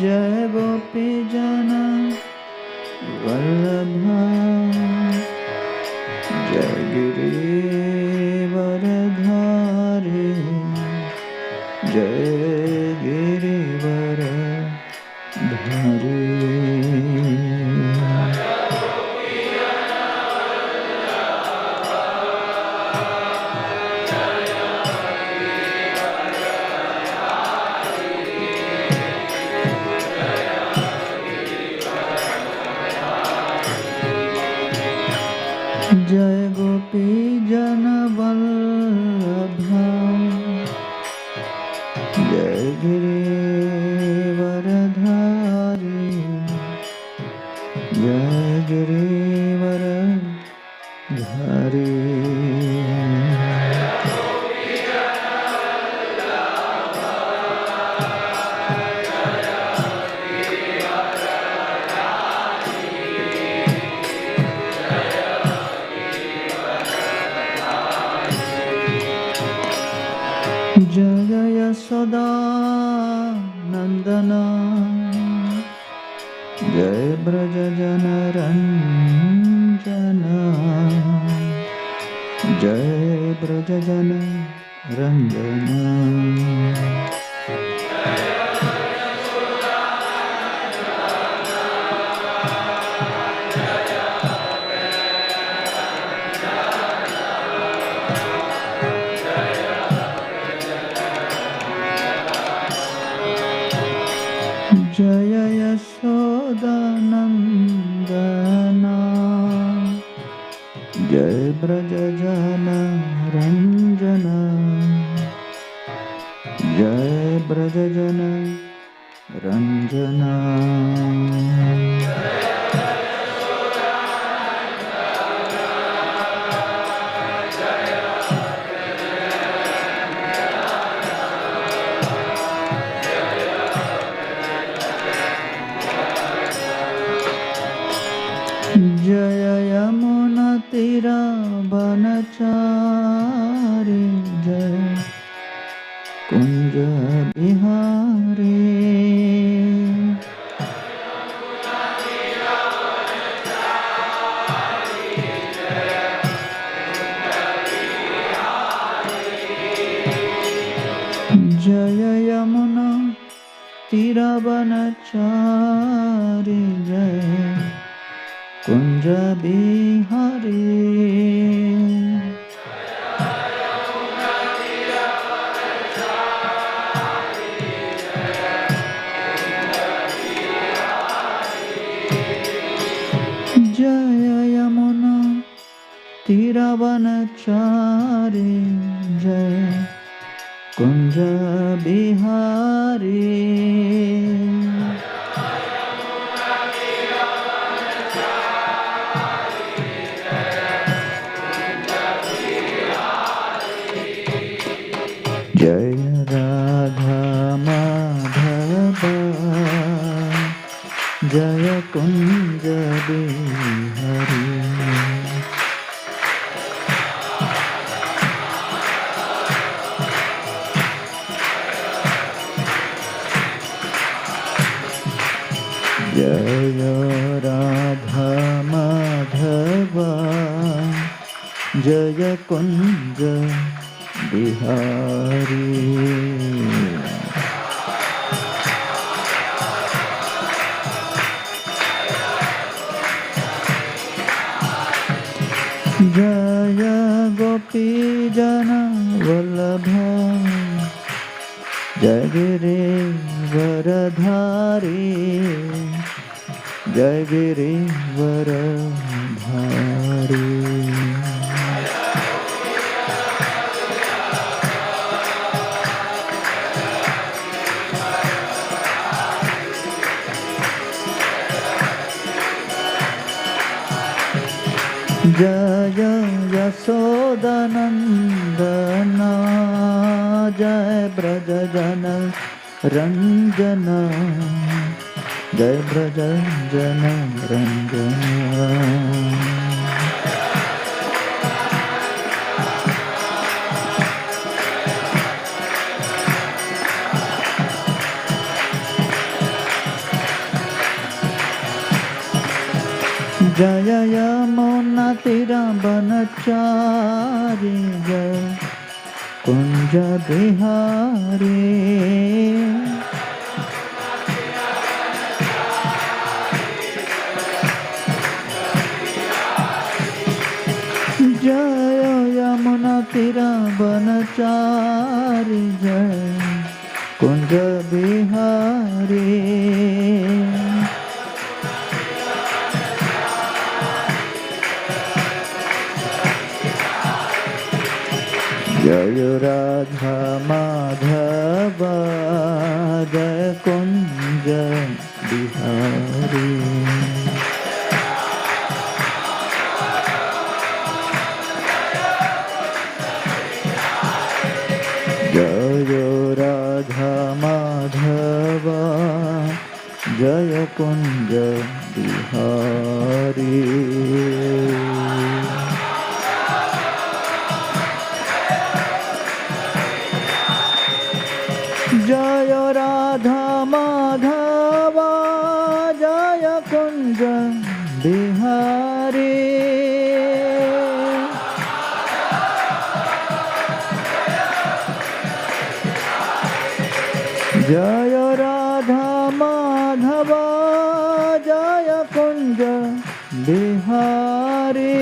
Speaker 11: Jai Gopi Jana Vallabha Jai Giri Varadhari Jai Giri Varadhari Jai Gopi Jana Vallabha Jai Giri Varadhari Jai Giri Varadhari Jaya Yasoda Nandana Jai Braja Jana Ranjana Jai Braja Jana Ranjana Jaya Yasoda Nandana Jai Braja Jana Ranjana Jai Braja Jana Ranjana Jaya Yamuna Tira Banachari Jaya Kunja Bihari Jaya Yamuna Tira Banachari Jaya Kunja Bihari Kunj Bihari जय राधा माधव जय कुंज बिहारी जय राधा माधव जय कुंज बिहारी जय गोपी जन वल्लभ जय गिरिवरधारी जय गिरिवरधारी जय यशोदनंदन जय ब्रज जन रंजन जय ब्रज जन रंजन जय यमुना तीरा बनचारी जय कुंज बिहारी जय यमुना तीरा बनचारी जय कुंज बिहारी जय राधा माधव जय कुंज बिहारी जय राधा माधव जय कुंज बिहारी जय राधा माधव जय कुंज बिहारी जय राधा माधव जय कुंज बिहारी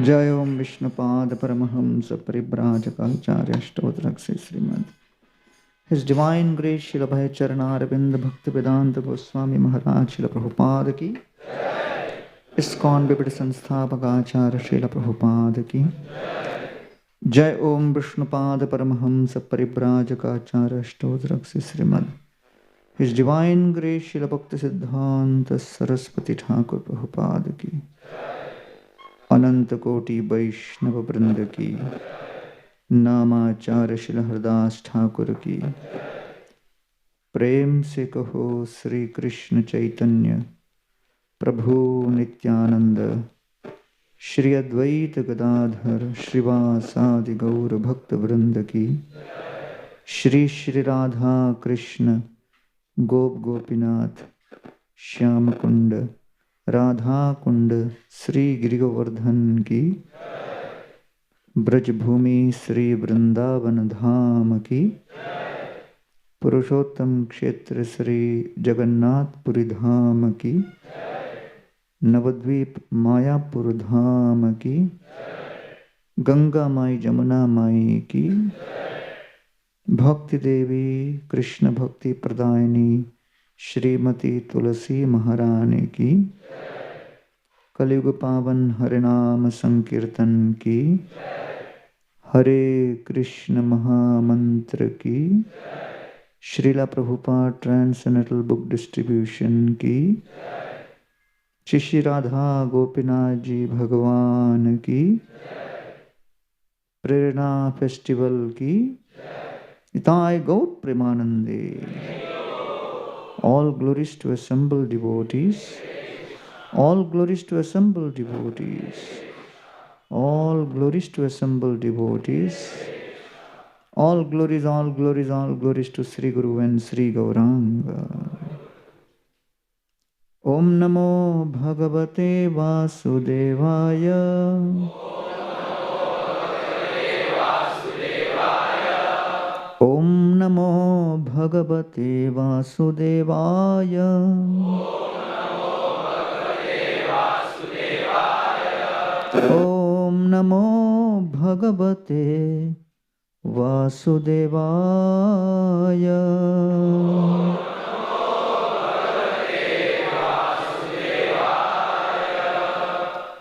Speaker 11: जय ओम विष्णुपाद परमहंस परिव्राजकाचार्य अष्टोत्तरक से Shrimad His Divine Grace Shila Bhai Charanaravindra Bhakti Vedanta Goswami Maharaj Shila Prabhupada ki ISKCON Bibida Sansthapakarya Shila Prabhupada ki Jai Om Vishnupad Paramahamsa Parivrajakacarya Ashtotarak se Srimad His Divine Grace Shila Bhakti Siddhanta Saraswati Thakur Prabhupada ki अनंत कोटि वैष्णव वृंद की नामाचार्य श्री हरदास ठाकुर की प्रेम से कहो श्री कृष्ण चैतन्य प्रभु नित्यानंद श्री अद्वैत गदाधर श्रीवासादि गौर भक्त वृंद की श्री श्री राधा कृष्ण गोप गोपीनाथ श्याम कुंड राधा कुंड श्री गिरिगोवर्धन की ब्रजभूमि श्री वृंदावन धाम की पुरुषोत्तम क्षेत्र श्री जगन्नाथपुरी धाम की नवद्वीप मायापुर धाम की गंगा माई जमुना माई की भक्ति देवी कृष्ण भक्ति प्रदायिनी श्रीमती तुलसी महारानी की, कलयुग पावन हरिनाम संकीर्तन की, हरे कृष्ण महामंत्र की, Srila Prabhupada transcendental book distribution की, श्री राधा गोपीनाथ जी भगवान की, प्रेरणा फेस्टिवल की, इताय गौर प्रेमानंदे। All glories to assembled devotees. All glories to assembled devotees. All glories to assembled devotees. All glories, all glories, all glories to Sri Guru and Sri Gauranga. Om Namo Bhagavate Vasudevaya. Om Namo Bhagavate Vasudevaya. Om Namo Bhagavate Vasudevaya.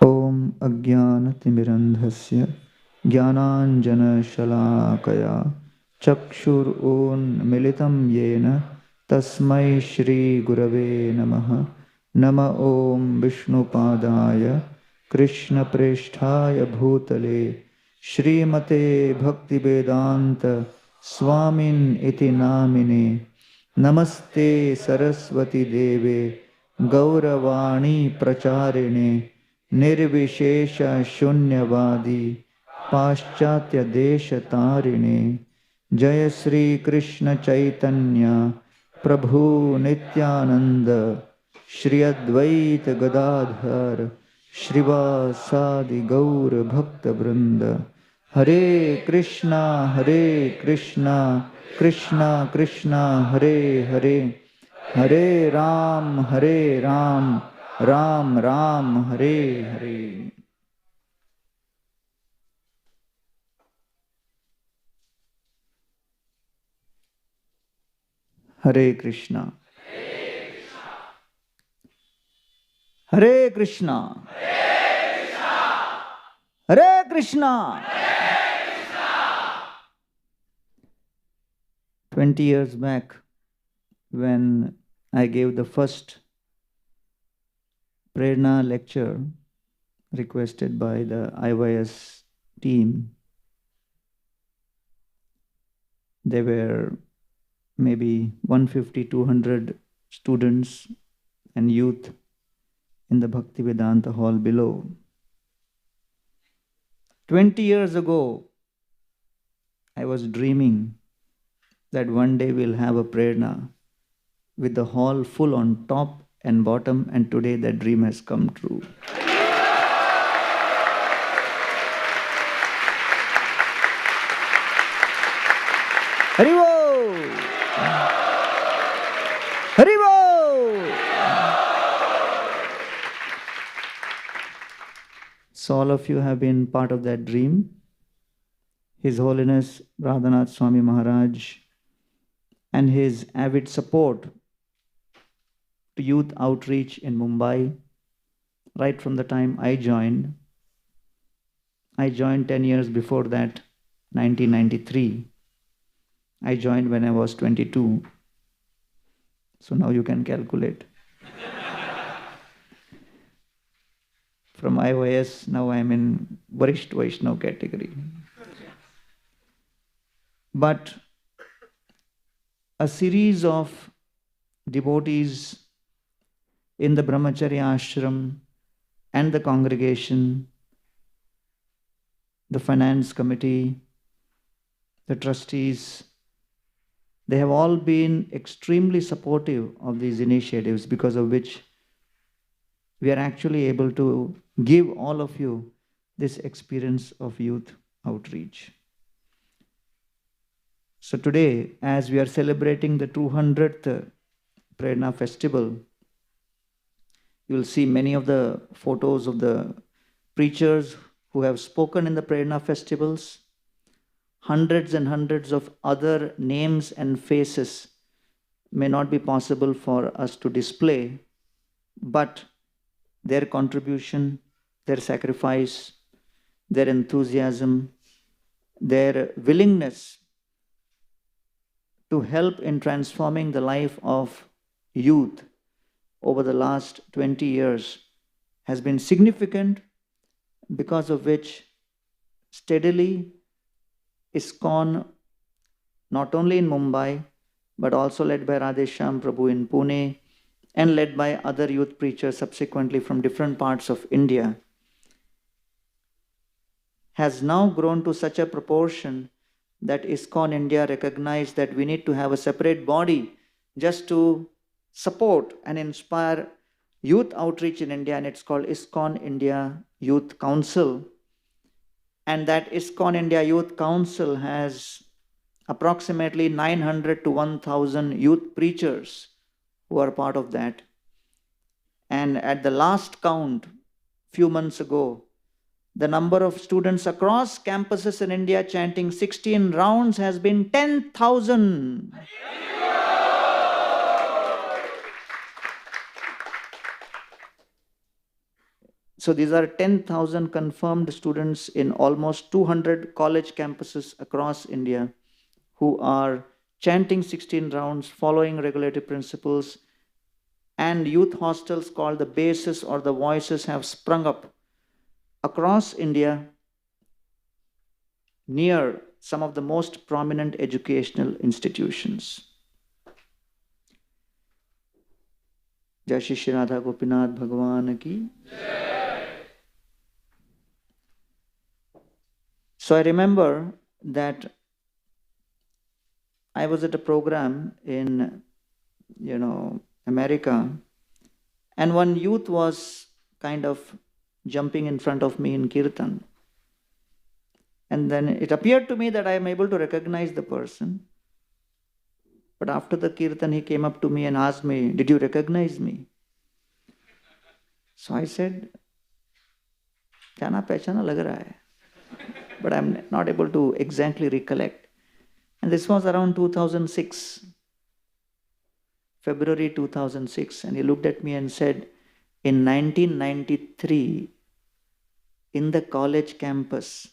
Speaker 11: Om Ajnanatimmirandhasya Jnananjana Shalakaya Chakshurunmilitam Yena Tasmai Shri Gurave Namaha. Nama Om Vishnupadaya Krishna Presthaya Bhutale Shrimate Bhaktivedanta Swamin Iti Namine. Namaste Saraswati Deve Gauravani Pracharine Nirvishesha Shunyavadi Paschatya Desha Tarine. Jaya Sri Krishna Chaitanya Prabhu Nityananda Shri Advaita Gadadhar Shrivasadi Gaur Bhakta Vrinda. Hare Krishna Krishna Krishna Hare Hare, Hare Ram Ram Ram Hare Hare. Hare Krishna. Hare Krishna. Hare Krishna. 20 years back, when I gave the first Prerana lecture requested by the IYS team, there were maybe 150, 200 students and youth in the Bhaktivedanta hall below. 20 years ago, I was dreaming that one day we'll have a Prerana with the hall full on top and bottom, and today that dream has come true. Haribo! Haribo! So all of you have been part of that dream. His Holiness Radhanath Swami Maharaj and his avid support to youth outreach in Mumbai, right from the time I joined. I joined 10 years before that, 1993. I joined when I was 22. So now you can calculate. From IYS, now I'm in Varisht Vaishnav category. But a series of devotees in the Brahmacharya ashram and the congregation, the finance committee, the trustees, they have all been extremely supportive of these initiatives, because of which we are actually able to give all of you this experience of youth outreach. So today, as we are celebrating the 200th Prerana Festival, you will see many of the photos of the preachers who have spoken in the Prerana festivals, hundreds and hundreds of other names and faces may not be possible for us to display, but their contribution, their sacrifice, their enthusiasm, their willingness to help in transforming the life of youth over the last 20 years has been significant, because of which steadily ISKCON, not only in Mumbai, but also led by Radheshyam Prabhu in Pune, and led by other youth preachers subsequently from different parts of India, has now grown to such a proportion that ISKCON India recognized that we need to have a separate body just to support and inspire youth outreach in India, and it's called ISKCON India Youth Council. And that ISKCON India Youth Council has approximately 900 to 1,000 youth preachers who are part of that. And at the last count, few months ago, the number of students across campuses in India chanting 16 rounds has been 10,000. So these are 10,000 confirmed students in almost 200 college campuses across India who are chanting 16 rounds, following regulative principles, and youth hostels called the Bases or the Voices have sprung up across India near some of the most prominent educational institutions. Jai Shri Radha Gopinath Bhagwan ki. So I remember that I was at a program in, America, and one youth was kind of jumping in front of me in Kirtan. And then it appeared to me that I am able to recognize the person. But after the Kirtan, he came up to me and asked me, "Did you recognize me?" So I said, "Jana pehchana lag raha hai." But I'm not able to exactly recollect. And this was around 2006, February 2006. And he looked at me and said, "In 1993, in the college campus,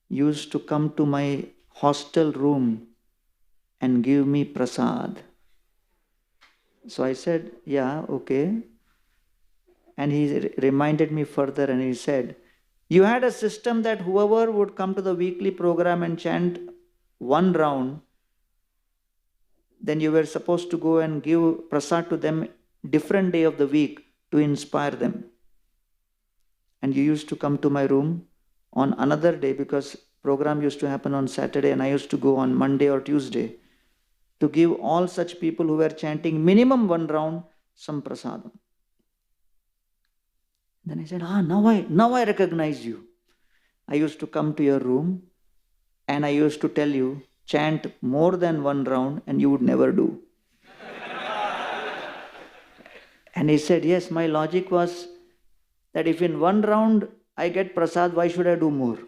Speaker 11: used to come to my hostel room and give me prasad." So I said, "Yeah, okay." And he reminded me further and he said, "You had a system that whoever would come to the weekly program and chant one round, then you were supposed to go and give prasad to them different day of the week to inspire them. And you used to come to my room on another day, because program used to happen on Saturday and I used to go on Monday or Tuesday, to give all such people who were chanting minimum one round some prasadam." Then I said, now I recognize you. I used to come to your room and I used to tell you, chant more than one round and you would never do. And he said, "Yes, my logic was that if in one round I get prasad, why should I do more?"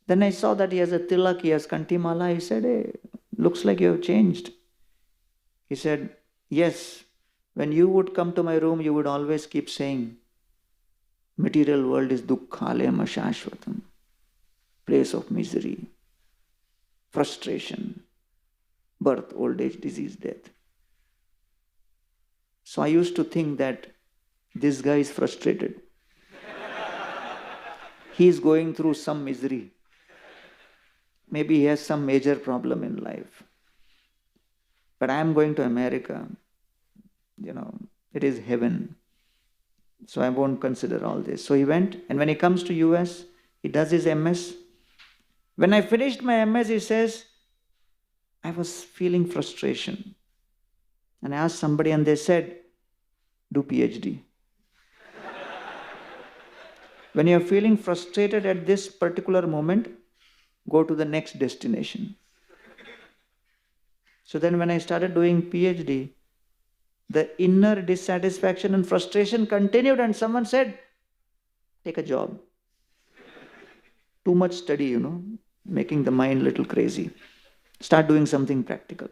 Speaker 11: Then I saw that he has a tilak, he has kantimala. He said, "Hey, looks like you have changed." He said, "Yes, when you would come to my room, you would always keep saying, material world is dukkhalayam ashashvatam, place of misery, frustration, birth, old age, disease, death." So I used to think that this guy is frustrated. He is going through some misery. Maybe he has some major problem in life. But I am going to America. It is heaven. So I won't consider all this. So he went, and when he comes to US, he does his MS. When I finished my MS, he says, "I was feeling frustration." And I asked somebody and they said, "Do PhD." When you're feeling frustrated at this particular moment, go to the next destination. So then when I started doing PhD, the inner dissatisfaction and frustration continued, and someone said, "Take a job." Too much study, making the mind a little crazy. Start doing something practical.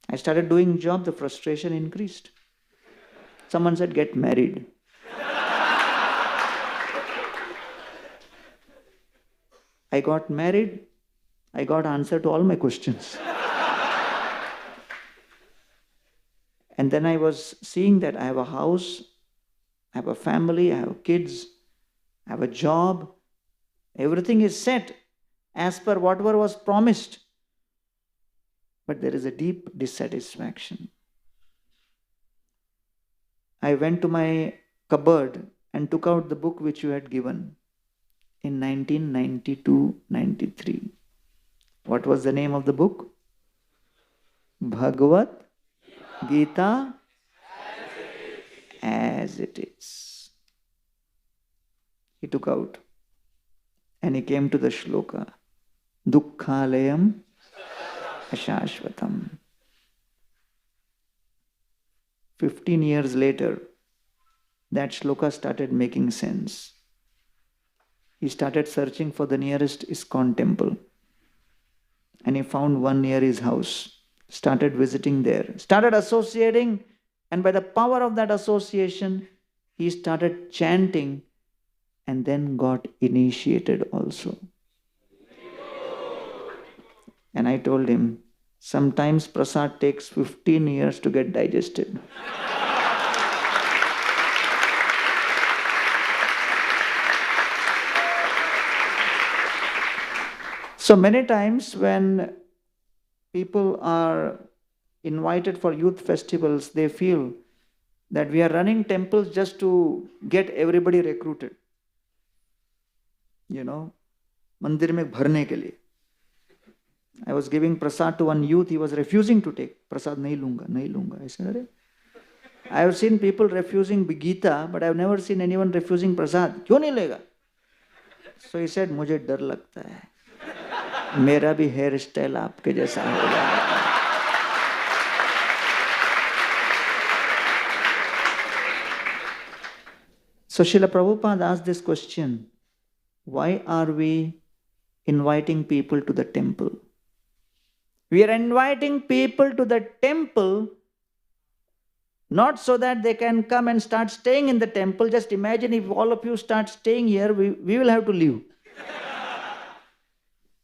Speaker 11: I started doing job, the frustration increased. Someone said, get married. I got married, I got answer to all my questions. And then I was seeing that I have a house, I have a family, I have kids, I have a job. Everything is set as per whatever was promised. But there is a deep dissatisfaction. I went to my cupboard and took out the book which you had given in 1992-93. What was the name of the book? Bhagavad Gita as it is. He took out and he came to the shloka. Dukkhalayam ashashvatam. 15 years later, that shloka started making sense. He started searching for the nearest ISKCON temple. And he found one near his house. Started visiting there. Started associating. And by the power of that association, he started chanting and then got initiated also. And I told him, sometimes prasad takes 15 years to get digested. So many times when people are invited for youth festivals, they feel that we are running temples just to get everybody recruited. You know, mandir mein bharne ke liye. I was giving prasad to one youth, he was refusing to take. Prasad nahi lunga. I said, Arey. I have seen people refusing Gita, but I have never seen anyone refusing prasad. Kyun nahi lega? So he said, mujhe dar lagta hai. मेरा भी hair style आपके जैसा होगा. So Srila Prabhupada asked this question, why are we inviting people to the temple? We are inviting people to the temple not so that they can come and start staying in the temple. Just imagine if all of you start staying here, we will have to leave.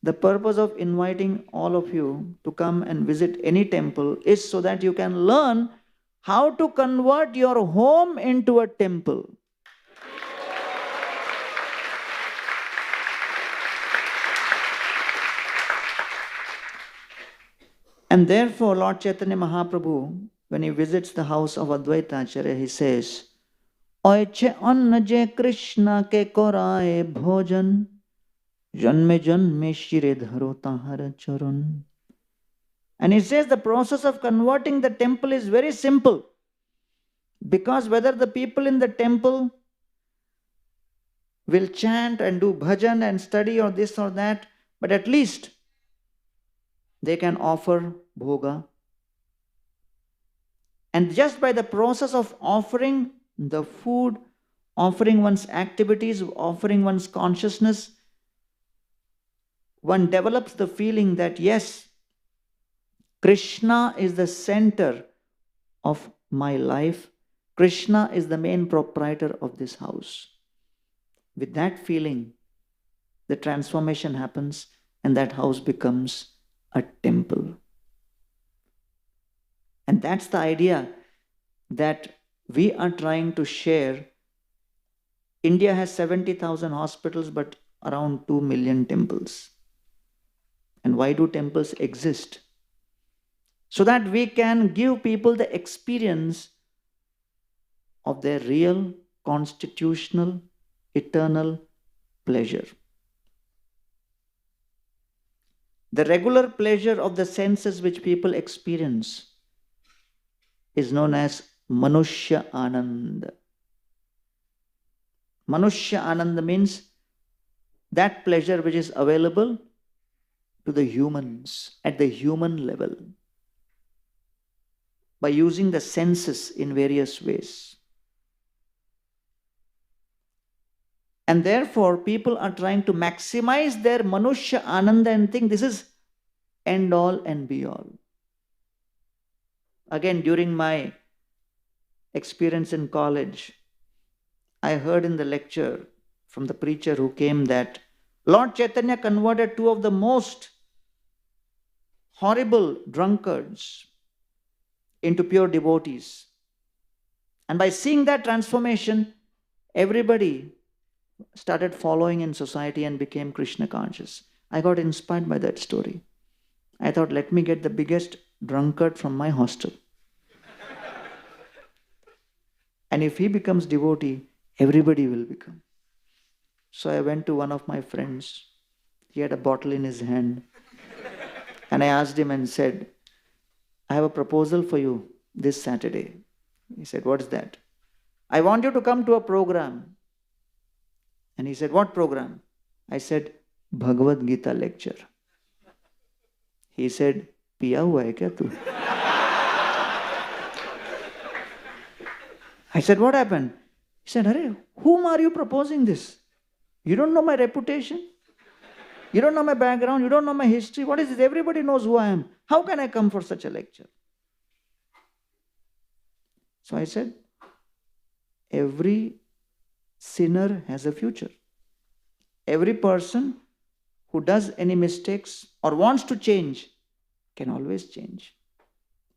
Speaker 11: The purpose of inviting all of you to come and visit any temple is so that you can learn how to convert your home into a temple. And therefore, Lord Chaitanya Mahaprabhu, when he visits the house of Advaita Acharya, he says, Oiche anna je Krishna ke koraye bhojan, janme janme shire dharo tahara charan. And he says the process of converting the temple is very simple. Because whether the people in the temple will chant and do bhajan and study or this or that, but at least they can offer bhoga. And just by the process of offering the food, offering one's activities, offering one's consciousness, one develops the feeling that yes, Krishna is the center of my life. Krishna is the main proprietor of this house. With that feeling, the transformation happens and that house becomes a temple. And that's the idea that we are trying to share. India has 70,000 hospitals, but around 2 million temples. And why do temples exist? So that we can give people the experience of their real, constitutional, eternal pleasure. The regular pleasure of the senses which people experience is known as Manushya Ananda. Manushya Ananda means that pleasure which is available to the humans at the human level by using the senses in various ways. And therefore, people are trying to maximize their Manushya Ananda and think this is end all and be all. Again, during my experience in college, I heard in the lecture from the preacher who came that Lord Chaitanya converted two of the most horrible drunkards into pure devotees. And by seeing that transformation, everybody started following in society and became Krishna conscious. I got inspired by that story. I thought, let me get the biggest drunkard from my hostel. And if he becomes devotee, everybody will become. So I went to one of my friends. He had a bottle in his hand. And I asked him and said, I have a proposal for you this Saturday. He said, what's that? I want you to come to a program. And he said, what program? I said, Bhagavad Gita lecture. He said, पिया हुआ है क्या तू? I said, what happened? He said, Hare, whom are you proposing this? You don't know my reputation? You don't know my background? You don't know my history? What is this? Everybody knows who I am. How can I come for such a lecture? So I said, every sinner has a future. Every person who does any mistakes or wants to change can always change.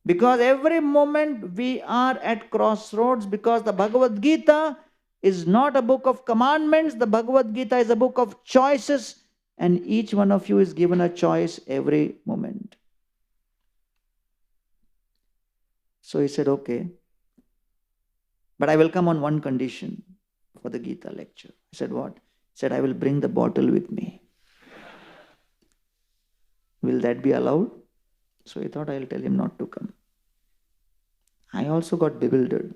Speaker 11: Because every moment we are at crossroads, because the Bhagavad Gita is not a book of commandments, the Bhagavad Gita is a book of choices, and each one of you is given a choice every moment. So he said, okay, but I will come on one condition for the Gita lecture. I said, what? He said, I will bring the bottle with me. Will that be allowed? So he thought, I'll tell him not to come. I also got bewildered,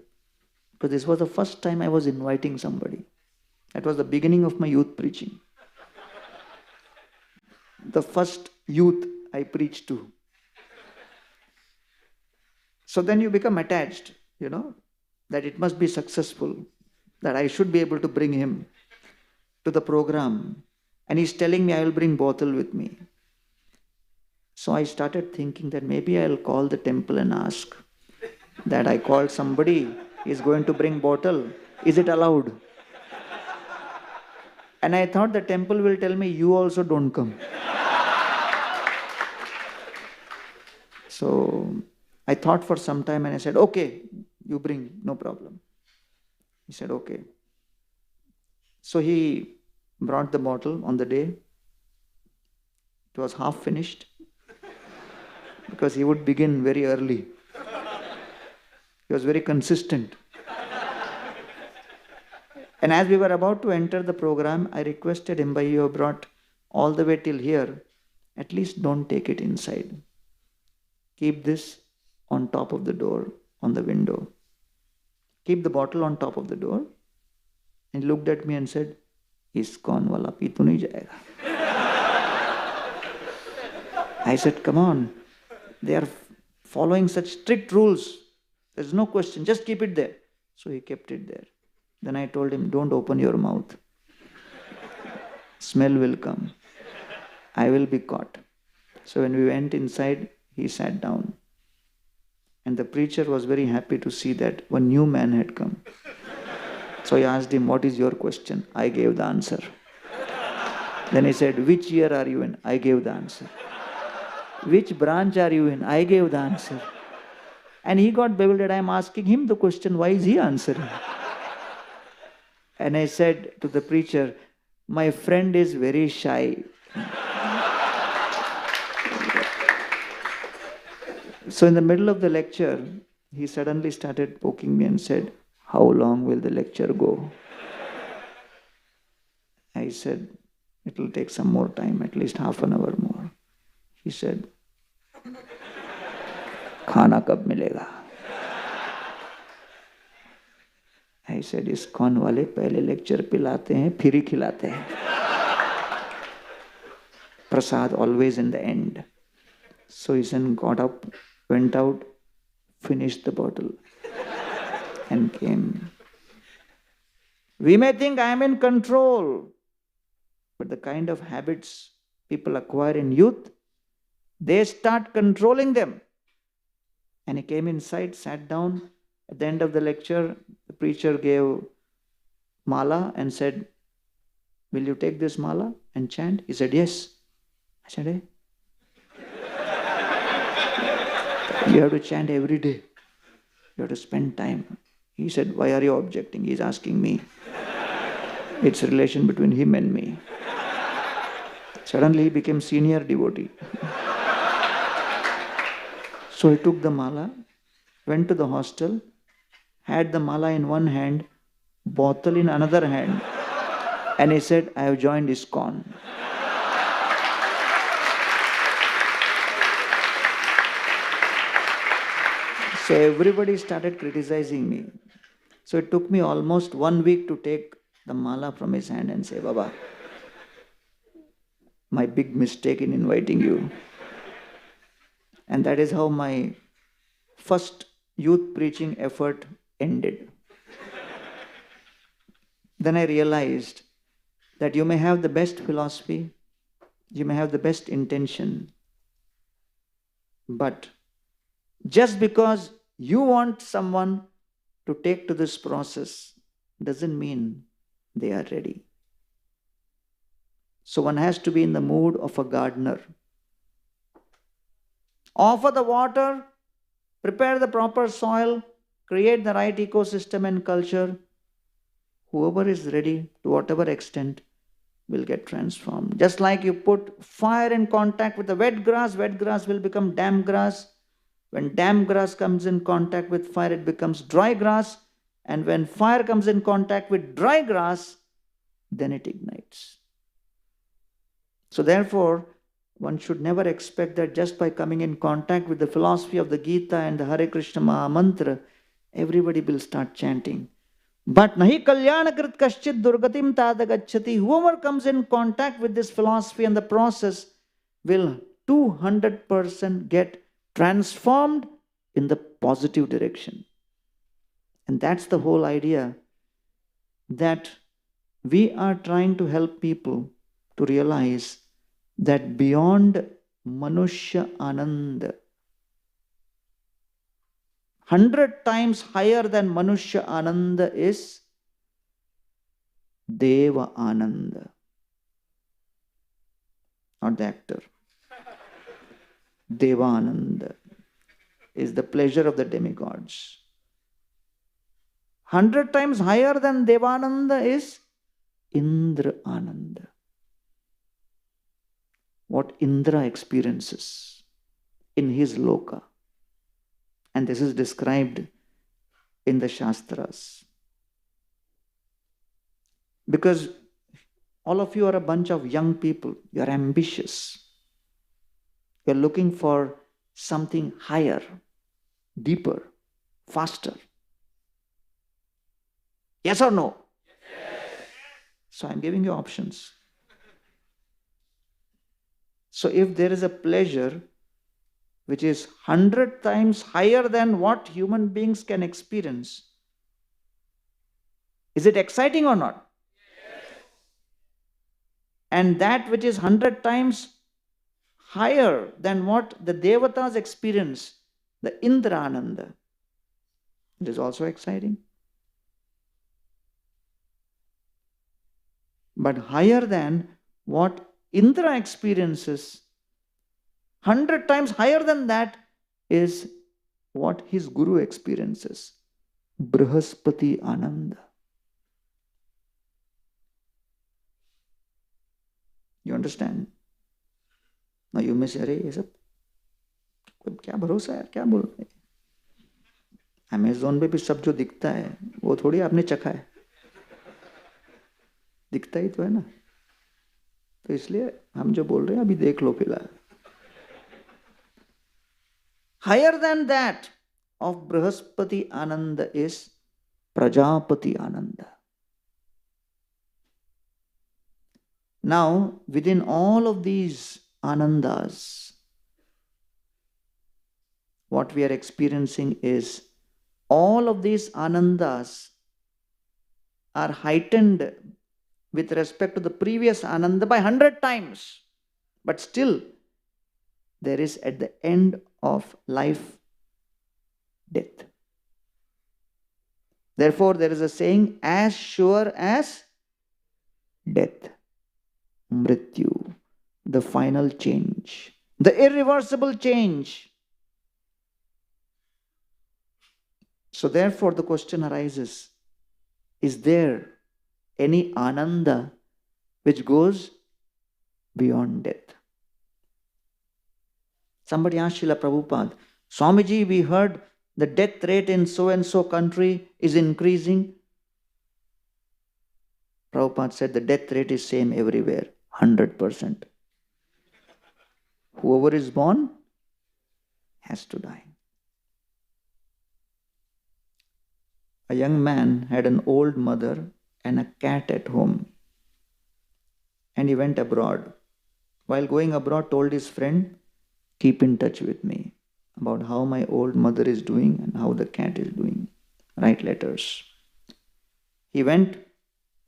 Speaker 11: because this was the first time I was inviting somebody. That was the beginning of my youth preaching. The first youth I preached to. So then you become attached, that it must be successful, that I should be able to bring him to the program. And he's telling me I will bring bottle with me. So I started thinking that maybe I'll call the temple and ask that I called somebody, is going to bring bottle. Is it allowed? And I thought the temple will tell me, you also don't come. So I thought for some time and I said, okay, you bring, no problem. He said, okay. So he brought the bottle on the day. It was half finished because he would begin very early. He was very consistent. And as we were about to enter the program, I requested him, you have brought all the way till here, at least don't take it inside. Keep this on top of the door, on the window. Keep the bottle on top of the door. And he looked at me and said, ISKCON wala pee to nahi jayega. I said, come on. They are following such strict rules. There's no question. Just keep it there. So he kept it there. Then I told him, don't open your mouth. Smell will come. I will be caught. So when we went inside, he sat down. And the preacher was very happy to see that one new man had come. So I asked him, what is your question? I gave the answer. Then he said, which year are you in? I gave the answer. Which branch are you in? I gave the answer. And he got bewildered. I am asking him the question, why is he answering? And I said to the preacher, my friend is very shy. So in the middle of the lecture, he suddenly started poking me and said, how long will the lecture go? I said, it will take some more time, at least half an hour more. He said, खाना कब मिलेगा? I said, ISKCON वाले पहले lecture पिलाते हैं, फिर ही खिलाते हैं. Prasad always in the end. So he then got up, went out, finished the bottle, and came. We may think I am in control, but the kind of habits people acquire in youth, They start controlling them. And he came inside, sat down. At the end of the lecture, the preacher gave mala and said, will you take this mala and chant? He said, yes. I said, hey. You have to chant every day. You have to spend time. He said, why are you objecting? He's asking me. It's a relation between him and me. Suddenly he became senior devotee. So he took the mala, went to the hostel, had the mala in one hand, bottle in another hand, and he said, I have joined ISKCON. So everybody started criticizing me. So it took me almost 1 week to take the mala from his hand and say, Baba, my big mistake in inviting you. And that is how my first youth preaching effort ended. Then I realized that you may have the best philosophy, you may have the best intention, but just because you want someone to take to this process doesn't mean they are ready. So one has to be in the mood of a gardener. Offer the water, prepare the proper soil, create the right ecosystem and culture. Whoever is ready, to whatever extent, will get transformed. Just like you put fire in contact with the wet grass will become damp grass. When damp grass comes in contact with fire, it becomes dry grass. And when fire comes in contact with dry grass, then it ignites. So therefore, one should never expect that just by coming in contact with the philosophy of the Gita and the Hare Krishna Maha Mantra, everybody will start chanting. But nahi kalyanakrit kaschit durgatim tadagachati. Whoever comes in contact with this philosophy and the process will 200% get transformed in the positive direction. And that's the whole idea, that we are trying to help people to realize that beyond Manushya Ananda, 100 times higher than Manushya Ananda is Deva Ananda. Not the actor. Deva Ananda is the pleasure of the demigods. 100 times higher than Devananda is Indra Ananda. What Indra experiences in his loka. And this is described in the Shastras. Because all of you are a bunch of young people. You are ambitious. You are looking for something higher, deeper, faster. Yes or no? Yes. So I'm giving you options. So if there is a pleasure which is 100 times higher than what human beings can experience, is it exciting or not? Yes. And that which is 100 times higher than what the Devatas experience, the Indra Ananda, it is also exciting. But higher than what Indra experiences, 100 times higher than that is what his Guru experiences, Brihaspati Ananda. You understand? Now you may say, अरे ये सब क्या भरोसा है, क्या बोल रहे हैं? अमेज़न पे भी सब जो दिखता है वो थोड़ी आपने चखा है, दिखता ही तो है ना. तो इसलिए हम जो बोल रहे हैं अभी देख लो फिलहाल. Higher than that of Brihaspati Ananda is Prajapati Ananda. Now, within all of these Anandas, what we are experiencing is all of these Anandas are heightened with respect to the previous Ananda by 100 times. But still, there is at the end of life death. Therefore, there is a saying, as sure as death, mrityu, the final change, the irreversible change. So therefore the question arises, is there any ananda which goes beyond death? Somebody asked Srila Prabhupada, Swamiji, we heard the death rate in so and so country is increasing. Prabhupada said the death rate is same everywhere, 100%. Whoever is born has to die. A young man had an old mother and a cat at home, and he went abroad. While going abroad, told his friend, keep in touch with me about how my old mother is doing and how the cat is doing. Write letters. He went,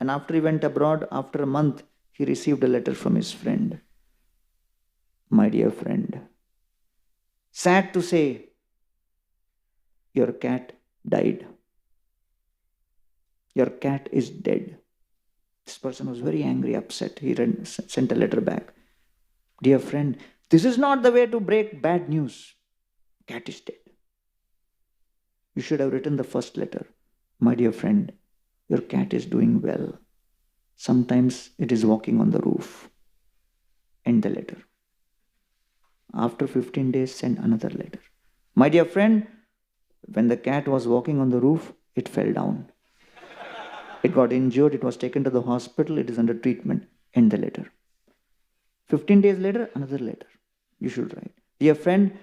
Speaker 11: and after he went abroad, after a month, he received a letter from his friend. My dear friend, sad to say, your cat died. Your cat is dead. This person was very angry, upset. He sent a letter back. Dear friend, this is not the way to break bad news. Cat is dead. You should have written the first letter. My dear friend, your cat is doing well. Sometimes it is walking on the roof. End the letter. After 15 days, send another letter. My dear friend, when the cat was walking on the roof, it fell down. It got injured, it was taken to the hospital, it is under treatment. End the letter. 15 days later, another letter. You should write. Dear friend,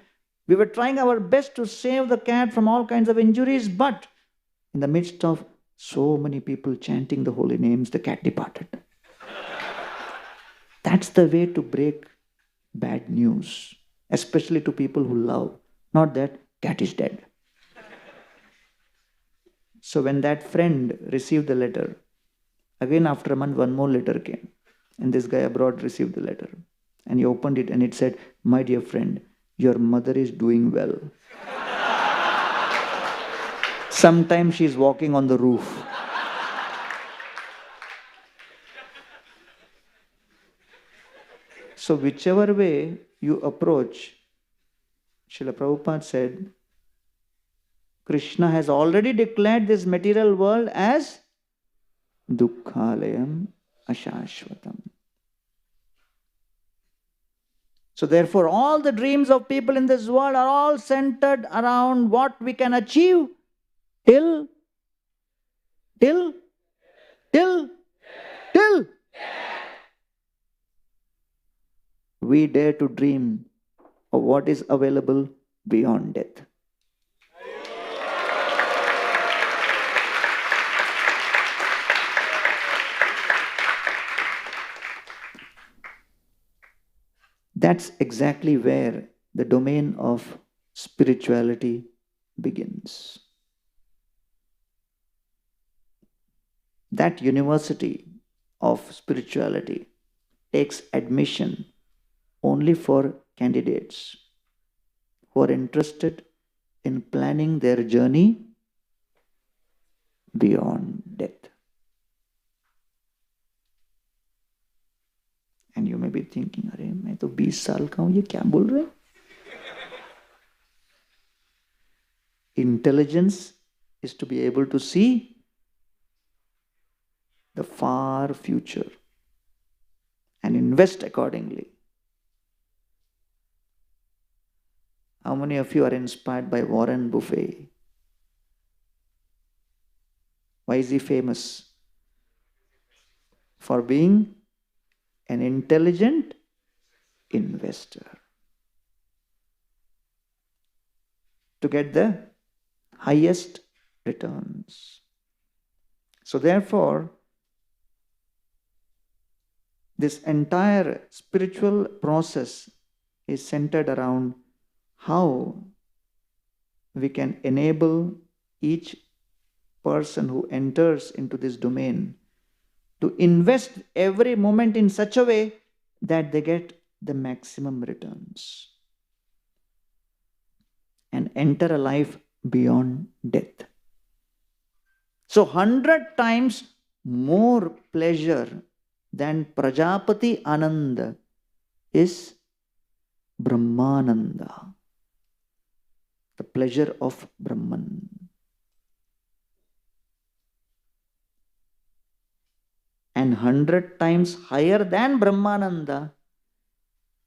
Speaker 11: we were trying our best to save the cat from all kinds of injuries, but in the midst of so many people chanting the holy names, the cat departed. That's the way to break bad news, especially to people who love. Not that cat is dead. So when that friend received the letter, again after a month, one more letter came. And this guy abroad received the letter. And he opened it and it said, my dear friend, your mother is doing well. Sometimes she's walking on the roof. So whichever way you approach, Srila Prabhupada said, Krishna has already declared this material world as dukkhalayam ashashvatam. So therefore, all the dreams of people in this world are all centered around what we can achieve till we dare to dream of what is available beyond death. That's exactly where the domain of spirituality begins. That university of spirituality takes admission only for candidates who are interested in planning their journey beyond death. And you may be thinking, अरे मैं तो 20 साल का हूँ, ये क्या बोल रहे? Intelligence is to be able to see the far future and invest accordingly. How many of you are inspired by Warren Buffett? Why is he famous? For being an intelligent investor. To get the highest returns. So therefore, this entire spiritual process is centered around how we can enable each person who enters into this domain to invest every moment in such a way that they get the maximum returns. and enter a life beyond death. So 100 times more pleasure than Prajapati Ananda is Brahmananda, the pleasure of Brahman. And 100 times higher than Brahmananda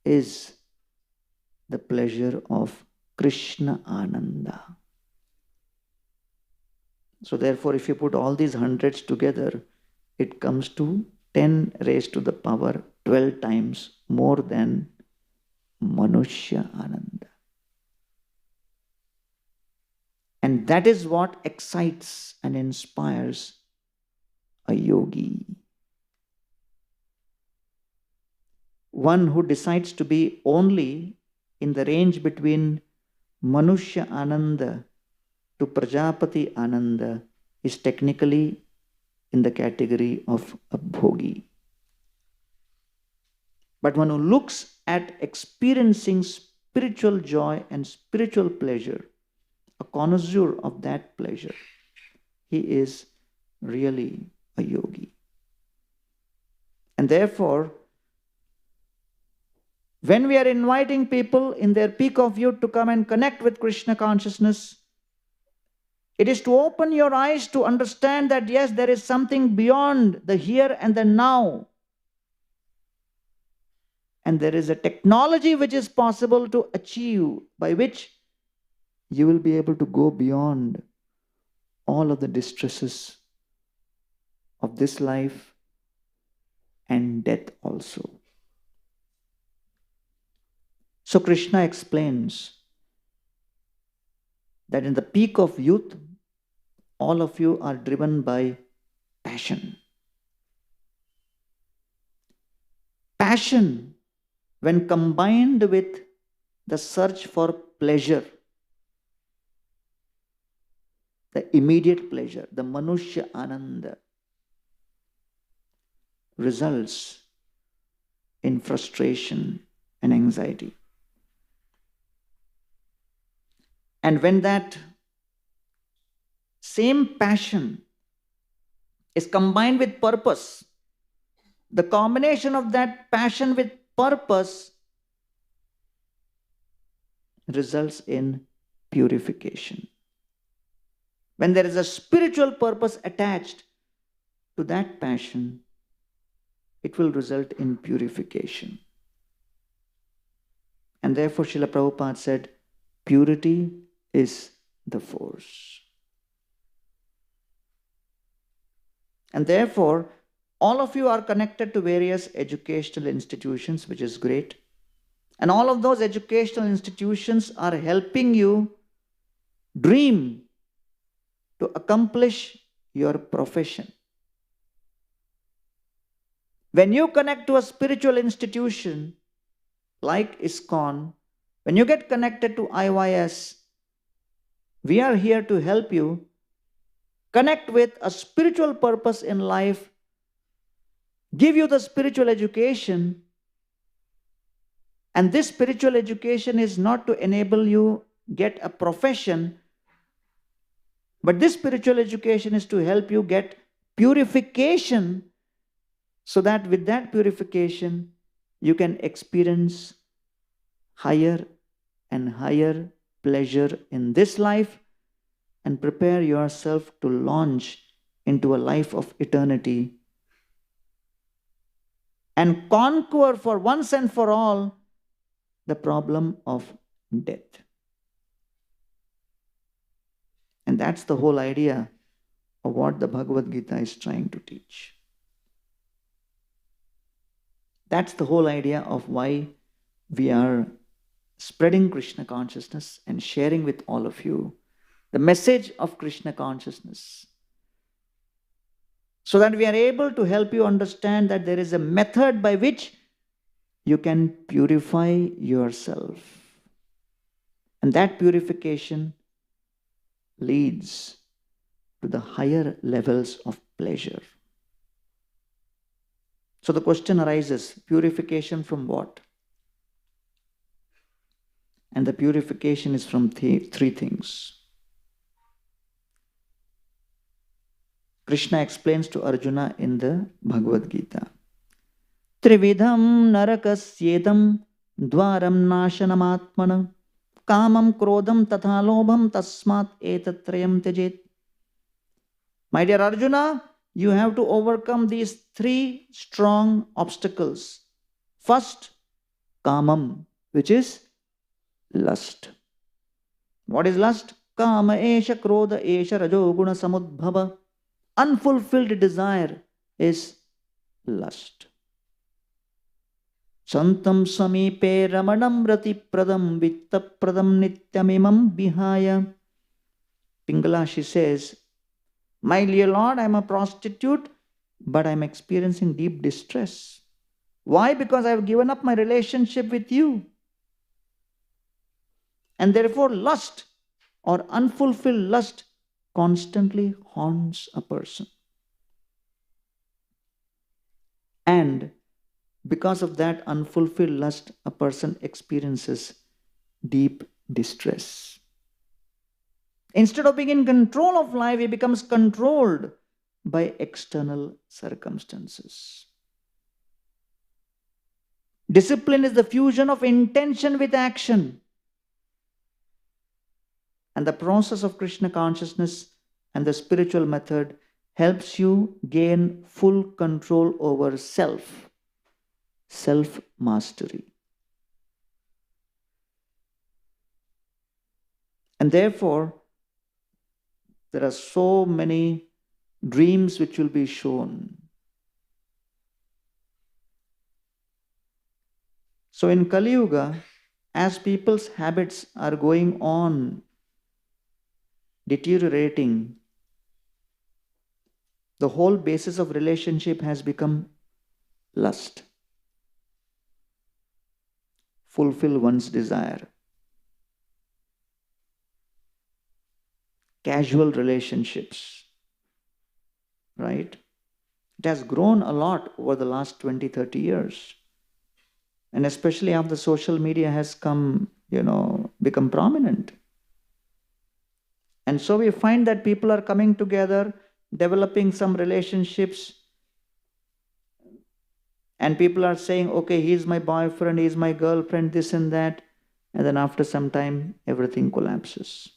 Speaker 11: is the pleasure of Krishna Ananda. So therefore, if you put all these hundreds together, it comes to 10 raised to the power 12 times more than Manushya Ananda. And that is what excites and inspires a yogi. One who decides to be only in the range between Manushya Ananda to Prajapati Ananda is technically in the category of a bhogi. But one who looks at experiencing spiritual joy and spiritual pleasure, a connoisseur of that pleasure, he is really a yogi. And therefore, when we are inviting people in their peak of youth to come and connect with Krishna consciousness, it is to open your eyes to understand that yes, there is something beyond the here and the now. And there is a technology which is possible to achieve, by which you will be able to go beyond all of the distresses of this life and death also. So Krishna explains that in the peak of youth, all of you are driven by passion. Passion, when combined with the search for pleasure, the immediate pleasure, the Manushya Ananda, results in frustration and anxiety. And when that same passion is combined with purpose, the combination of that passion with purpose results in purification. When there is a spiritual purpose attached to that passion, it will result in purification. And therefore, Srila Prabhupada said, purity is the force. And therefore, all of you are connected to various educational institutions, which is great. And all of those educational institutions are helping you dream to accomplish your profession. When you connect to a spiritual institution like ISKCON, when you get connected to IYS, we are here to help you connect with a spiritual purpose in life, give you the spiritual education. And this spiritual education is not to enable you get a profession, but this spiritual education is to help you get purification, so that with that purification, you can experience higher and higher pleasure in this life and prepare yourself to launch into a life of eternity and conquer for once and for all the problem of death. And that's the whole idea of what the Bhagavad Gita is trying to teach. That's the whole idea of why we are spreading Krishna consciousness and sharing with all of you the message of Krishna consciousness, so that we are able to help you understand that there is a method by which you can purify yourself. And that purification leads to the higher levels of pleasure. So the question arises, purification from what? And the purification is from three things. Krishna explains to Arjuna in the Bhagavad Gita. Trividham narakasyedam dwaram nashanamatmana kamam krodham tatha lobham tasmat etatrayam tyajet. My dear Arjuna, you have to overcome these three strong obstacles. First, kamam, which is lust. What is lust? Kama esha krodha esha rajoguna samudbhava. Unfulfilled desire is lust. Santam samipe ramanam rati pradam vitta pradam nityamimam bihaya. Pingala, she says, my dear Lord, I am a prostitute, but I am experiencing deep distress. Why? Because I have given up my relationship with you. And therefore lust or unfulfilled lust constantly haunts a person. And because of that unfulfilled lust, a person experiences deep distress. Instead of being in control of life, he becomes controlled by external circumstances. Discipline is the fusion of intention with action. And the process of Krishna consciousness and the spiritual method helps you gain full control over self, self-mastery. And therefore, there are so many dreams which will be shown. So in Kali Yuga, as people's habits are going on deteriorating, the whole basis of relationship has become lust. Fulfill one's desire. Casual relationships, right? It has grown a lot over the last 20, 30 years. And especially after social media has come, become prominent. And so we find that people are coming together, developing some relationships, and people are saying, okay, he's my boyfriend, he's my girlfriend, this and that. And then after some time, everything collapses.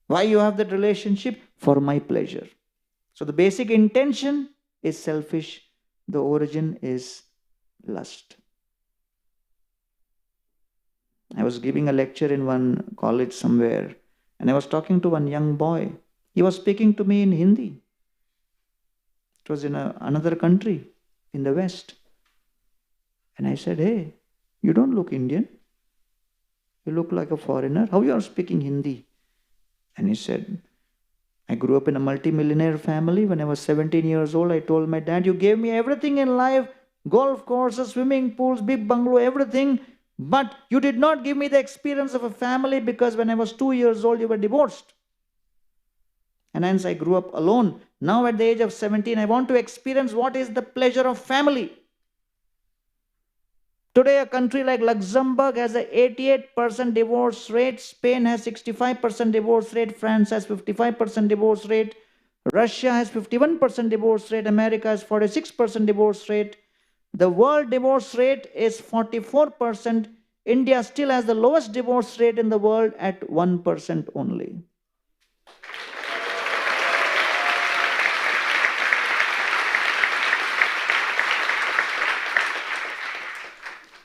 Speaker 11: Why you have that relationship? For my pleasure. So the basic intention is selfish. The origin is lust. I was giving a lecture in one college somewhere, and I was talking to one young boy. He was speaking to me in Hindi. It was in another country in the West. And I said, hey, you don't look Indian. You look like a foreigner. How you are speaking Hindi? And he said, I grew up in a multi-millionaire family. When I was 17 years old, I told my dad, you gave me everything in life, golf courses, swimming pools, big bungalow, everything. But you did not give me the experience of a family because when I was 2 years old, you were divorced. And hence I grew up alone. Now at the age of 17, I want to experience what is the pleasure of family. Today, a country like Luxembourg has an 88% divorce rate. Spain has 65% divorce rate. France has 55% divorce rate. Russia has 51% divorce rate. America has 46% divorce rate. The world divorce rate is 44%. India still has the lowest divorce rate in the world at 1% only.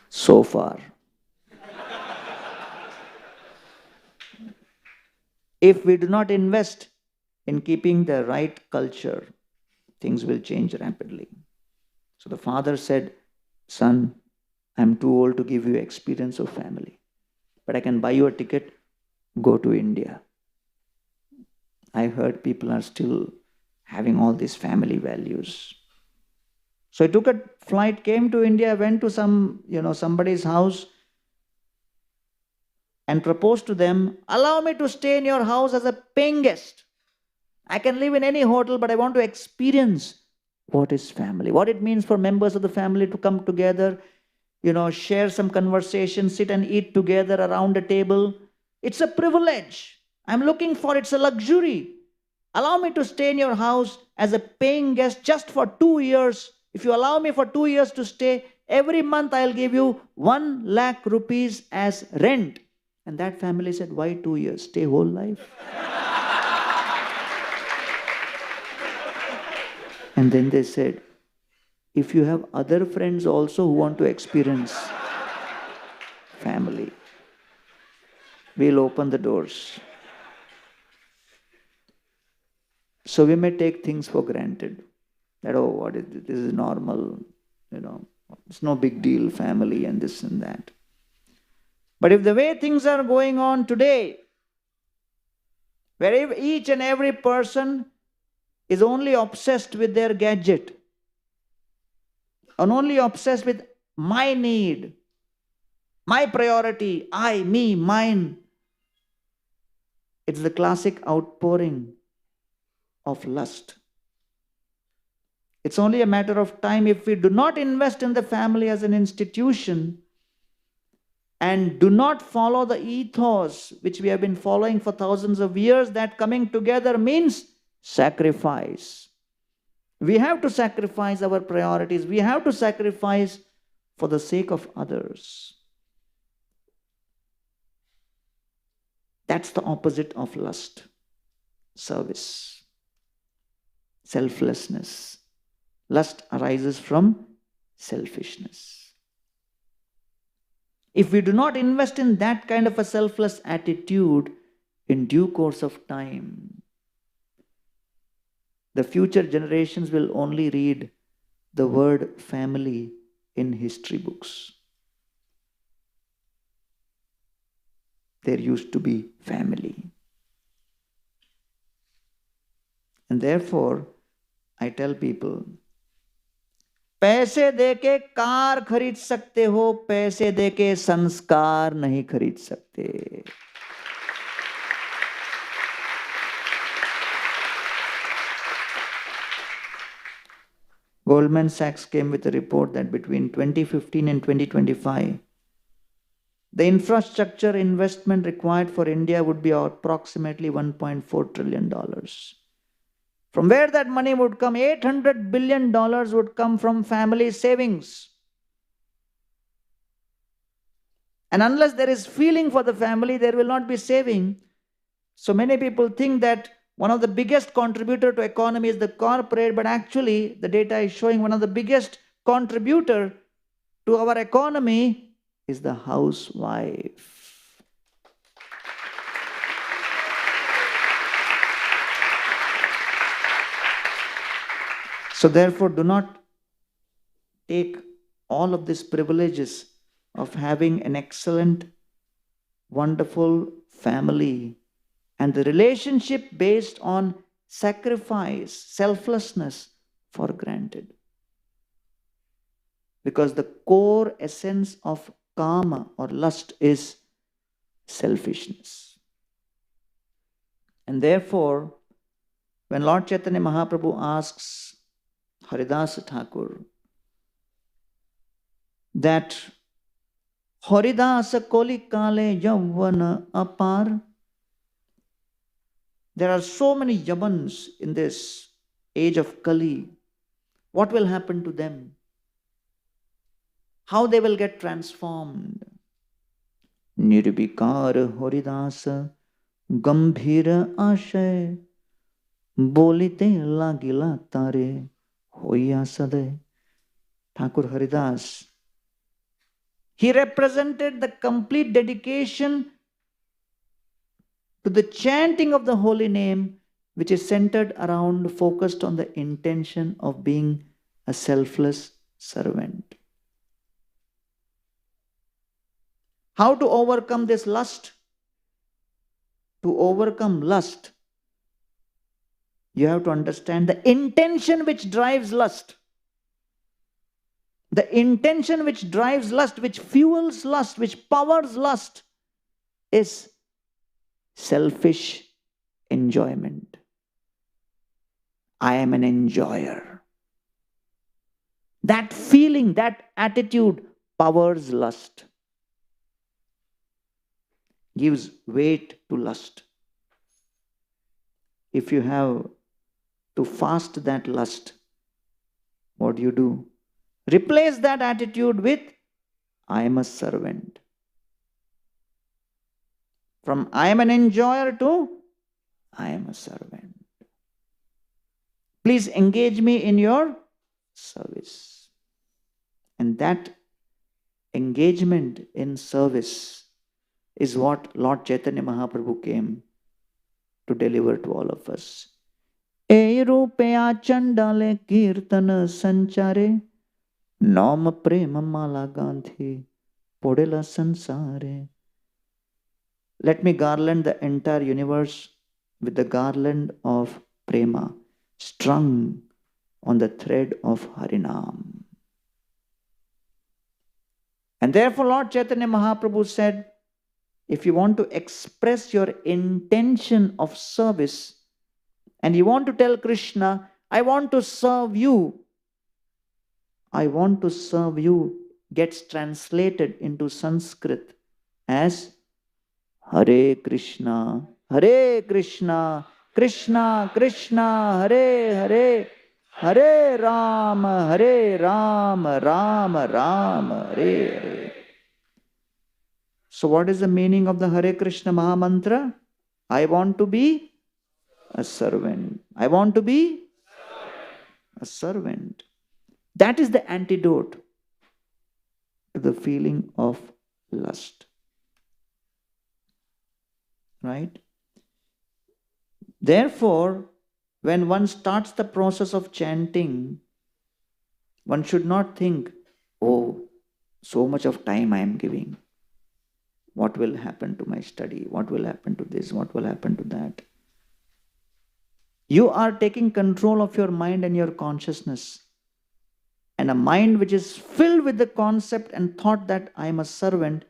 Speaker 11: So far. If we do not invest in keeping the right culture, things will change rapidly. So the father said, son, I'm too old to give you experience of family, but I can buy you a ticket, go to India. I heard people are still having all these family values. So I took a flight, came to India, went to somebody's house and proposed to them, allow me to stay in your house as a paying guest. I can live in any hotel, but I want to experience what is family, what it means for members of the family to come together, share some conversation, sit and eat together around a table. It's a privilege. I'm looking for, it's a luxury. Allow me to stay in your house as a paying guest just for 2 years. If you allow me for 2 years to stay, every month I'll give you 1 lakh rupees as rent. And that family said, why 2 years? Stay whole life. And then they said, if you have other friends also who want to experience family, we'll open the doors. So we may take things for granted. That, oh, what is this? This is normal, it's no big deal, family and this and that. But if the way things are going on today, where each and every person is only obsessed with their gadget, and only obsessed with my need, my priority, I, me, mine, it's the classic outpouring of lust. It's only a matter of time if we do not invest in the family as an institution and do not follow the ethos which we have been following for thousands of years, that coming together means sacrifice. We have to sacrifice our priorities. We have to sacrifice for the sake of others. That's the opposite of lust. Service. Selflessness. Lust arises from selfishness. If we do not invest in that kind of a selfless attitude, in due course of time, the future generations will only read the word family in history books. There used to be family. And therefore, I tell people, पैसे देके car खरीद सकते हो, पैसे देके संस्कार नहीं खरीद सकते. Goldman Sachs came with a report that between 2015 and 2025, the infrastructure investment required for India would be approximately $1.4 trillion. From where that money would come, $800 billion would come from family savings. And unless there is feeling for the family, there will not be saving. So many people think that one of the biggest contributor to economy is the corporate, but actually the data is showing one of the biggest contributor to our economy is the housewife. So therefore, do not take all of these privileges of having an excellent, wonderful family and the relationship based on sacrifice, selflessness for granted. Because the core essence of kama or lust is selfishness. And therefore, when Lord Chaitanya Mahaprabhu asks Haridasa Thakur that Haridasa koli kale yavana apar, there are so many yavans in this age of Kali. What will happen to them? How they will get transformed? Nirvikara Haridasa Gambhira Ashay Bolite Lagila Tare Hoya Sade. Thakur Haridas, he represented the complete dedication to the chanting of the holy name, which is centered around, focused on the intention of being a selfless servant. How to overcome this lust? To overcome lust, you have to understand the intention which drives lust. The intention which drives lust, which fuels lust, which powers lust, is selfish enjoyment. I am an enjoyer. That feeling, that attitude empowers lust, gives weight to lust. If you have to fast that lust, what do? Replace that attitude with, I am a servant. From I am an enjoyer to, I am a servant. Please engage me in your service. And that engagement in service is what Lord Chaitanya Mahaprabhu came to deliver to all of us. E rupeya chandale kirtana sanchare, Nam prema mala gandhi podela sansare. Let me garland the entire universe with the garland of prema, strung on the thread of Harinam. And therefore Lord Chaitanya Mahaprabhu said, if you want to express your intention of service and you want to tell Krishna, I want to serve you, I want to serve you, gets translated into Sanskrit as Hare Krishna, Krishna Krishna, Hare Hare, Hare Rama, Rama Rama, Hare Hare. So what is the meaning of the Hare Krishna Maha Mantra? I want to be a servant. I want to be a servant. That is the antidote to the feeling of lust. Right? Therefore, when one starts the process of chanting, one should not think, oh, so much of time I am giving. What will happen to my study? What will happen to this? What will happen to that? You are taking control of your mind and your consciousness. And a mind which is filled with the concept and thought that I am a servant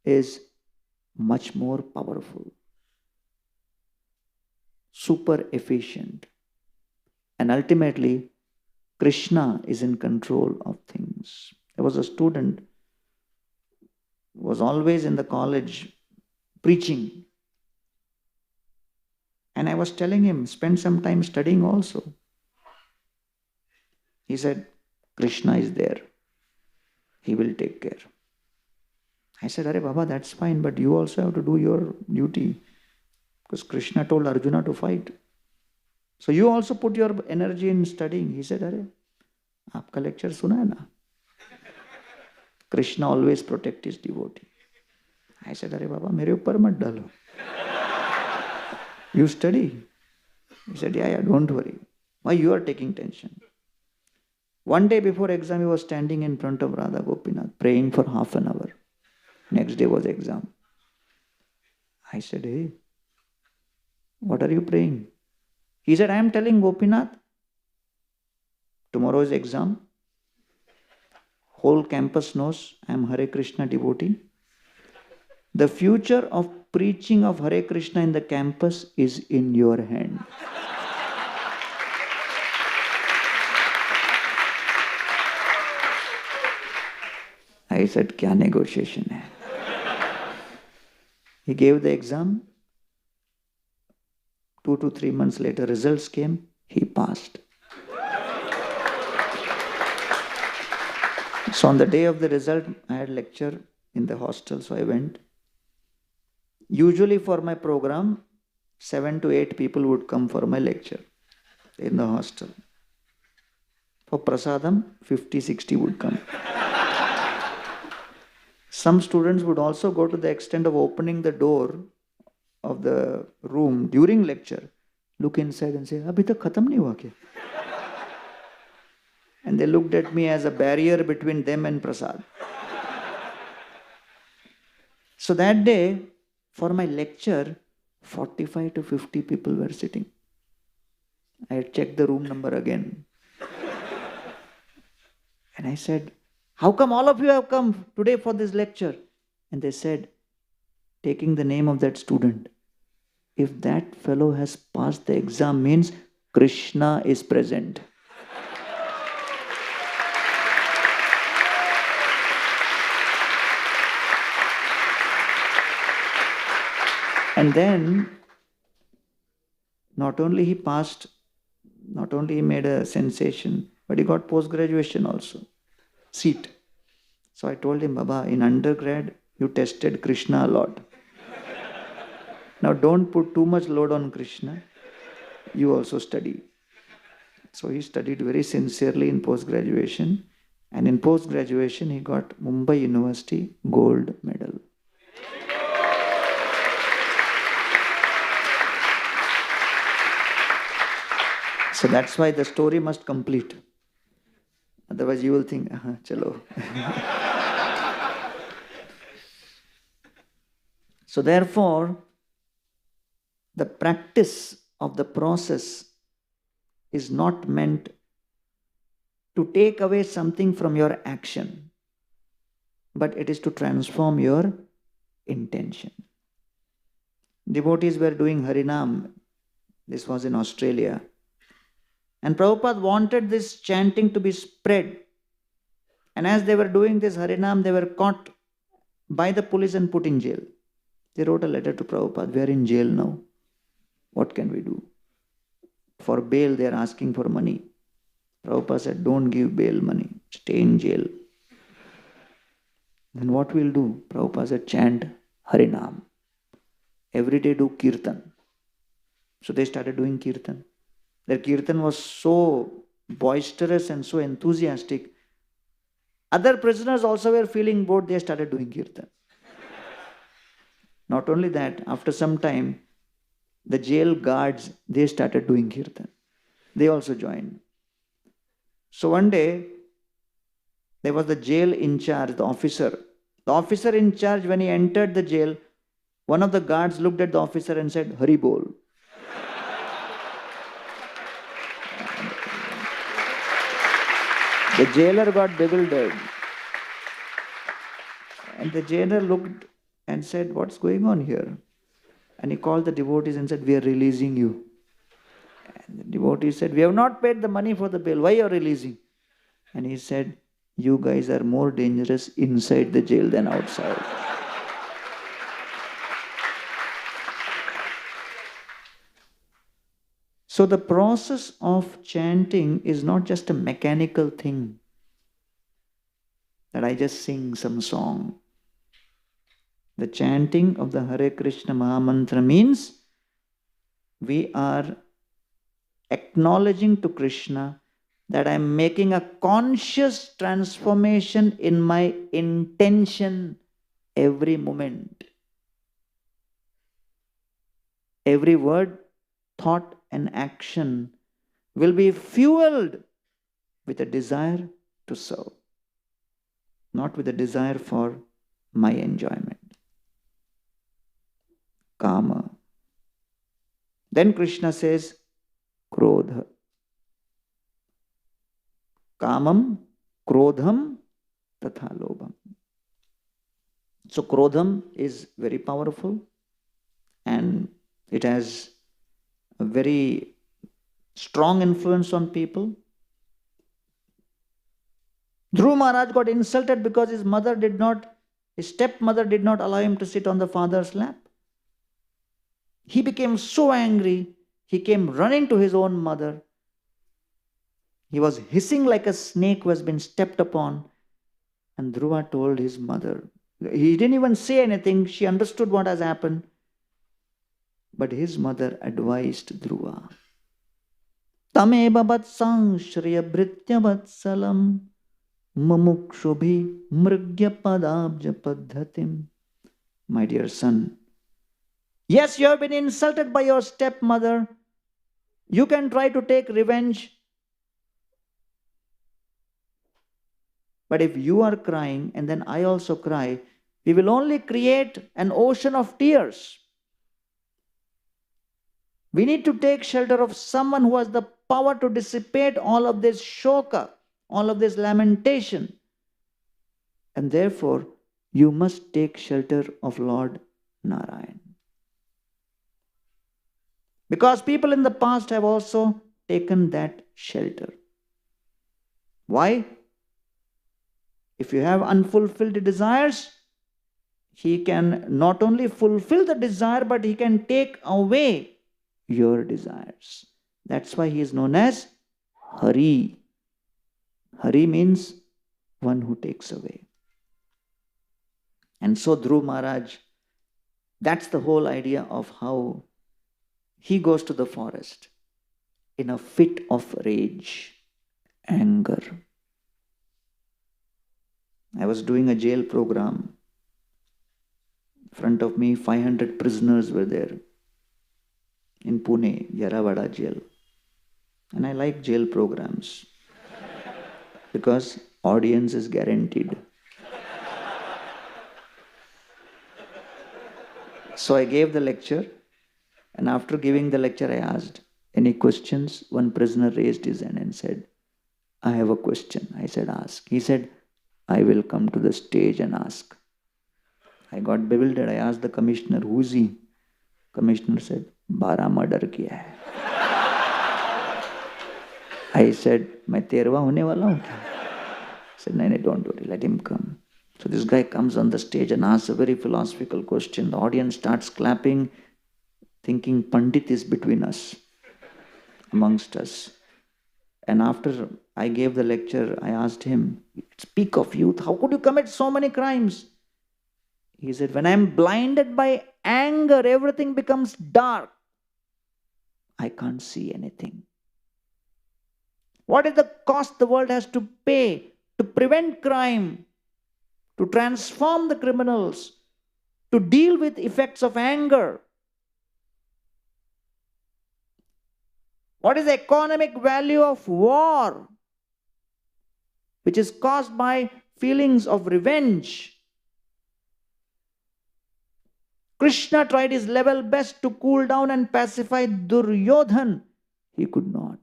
Speaker 11: is much more powerful, super efficient. And ultimately, Krishna is in control of things. There was a student who was always in the college preaching. And I was telling him, spend some time studying also. He said, Krishna is there. He will take care. I said, Arey Baba, that's fine, but you also have to do your duty. Because Krishna told Arjuna to fight. So you also put your energy in studying. He said, Arey, aapka lecture suna hai na? Krishna always protect his devotee. I said, Arey Baba, mere uppar mat dalo. You study. He said, yeah, don't worry. Why you are taking tension? One day before exam, he was standing in front of Radha Gopinath, praying for half an hour. Next day was exam. I said, hey, what are you praying? He said, I am telling Gopinath, tomorrow is exam. Whole campus knows I am Hare Krishna devotee. The future of preaching of Hare Krishna in the campus is in your hand. I said, kya negotiation hai? He gave the exam. 2 to 3 months later, results came. He passed. So on the day of the result, I had lecture in the hostel, so I went. Usually for my program, 7 to 8 people would come for my lecture in the hostel. For prasadam, 50, 60 would come. Some students would also go to the extent of opening the door of the room during lecture, look inside and say, Abhi tak khatam nahi hua kya? And they looked at me as a barrier between them and prasad. So that day, for my lecture, 45 to 50 people were sitting. I had checked the room number again. And I said, how come all of you have come today for this lecture? And they said, taking the name of that student, if that fellow has passed the exam means Krishna is present. And then, not only he passed, not only he made a sensation, but he got post-graduation also, seat. So I told him, Baba, in undergrad, you tested Krishna a lot. Now don't put too much load on Krishna. You also study. So he studied very sincerely in post-graduation. And in post-graduation, he got Mumbai University gold medal. So that's why the story must complete. Otherwise you will think, chalo. So therefore, the practice of the process is not meant to take away something from your action, but it is to transform your intention. Devotees were doing Harinam. This was in Australia. And Prabhupada wanted this chanting to be spread. And as they were doing this Harinam, they were caught by the police and put in jail. They wrote a letter to Prabhupada, we are in jail now. What can we do? For bail, they are asking for money. Prabhupada said, don't give bail money, stay in jail. Then what we'll do? Prabhupada said, chant Harinam. Every day do Kirtan. So they started doing Kirtan. Their Kirtan was so boisterous and so enthusiastic. Other prisoners also were feeling bored, they started doing Kirtan. Not only that, after some time, the jail guards, they started doing Kirtan. They also joined. So one day, there was the jail in charge, the officer. The officer in charge, when he entered the jail, one of the guards looked at the officer and said, Hari Bol. The jailer got bewildered. And the jailer looked and said, what's going on here? And he called the devotees and said, we are releasing you. And the devotees said, we have not paid the money for the bail. Why are you releasing? And he said, you guys are more dangerous inside the jail than outside. So the process of chanting is not just a mechanical thing that I just sing some song. The chanting of the Hare Krishna Mahamantra means we are acknowledging to Krishna that I am making a conscious transformation in my intention every moment. Every word, thought, and action will be fueled with a desire to serve, not with a desire for my enjoyment. Kama. Then Krishna says, Krodha. Kamam, Krodham, Tatha Lobham. So Krodham is very powerful and it has a very strong influence on people. Dhruva Maharaj got insulted because his stepmother did not allow him to sit on the father's lap. He became so angry, he came running to his own mother. He was hissing like a snake who has been stepped upon. And Dhruva told his mother. He didn't even say anything. She understood what has happened. But his mother advised Dhruva. Tameva vatsang shriya bhritya vatsalam mamukshubhi mrigya padabja paddhatim. My dear son, yes, you have been insulted by your stepmother. You can try to take revenge. But if you are crying and then I also cry, we will only create an ocean of tears. We need to take shelter of someone who has the power to dissipate all of this shoka, all of this lamentation. And therefore, you must take shelter of Lord Narayan. Because people in the past have also taken that shelter. Why? If you have unfulfilled desires, he can not only fulfill the desire, but he can take away your desires. That's why he is known as Hari. Hari means one who takes away. And so Dhruv Maharaj, that's the whole idea of how he goes to the forest in a fit of rage, anger. I was doing a jail program. In front of me, 500 prisoners were there in Pune, Yaravada jail. And I like jail programs because audience is guaranteed. So I gave the lecture, and after giving the lecture, I asked, any questions? One prisoner raised his hand and said, I have a question. I said, ask. He said, I will come to the stage and ask. I got bewildered. I asked the commissioner, who is he? Commissioner said, 12 murder kiya hai. I said, मैं 13वां होने वाला हूँ क्या? He said, no, don't worry, let him come. So this guy comes on the stage and asks a very philosophical question. The audience starts clapping, thinking Pandit is between us, amongst us. And after I gave the lecture, I asked him, it's peak of youth, how could you commit so many crimes? He said, when I'm blinded by anger, everything becomes dark. I can't see anything. What is the cost the world has to pay to prevent crime, to transform the criminals, to deal with effects of anger? What is the economic value of war, which is caused by feelings of revenge? Krishna tried his level best to cool down and pacify Duryodhan. He could not.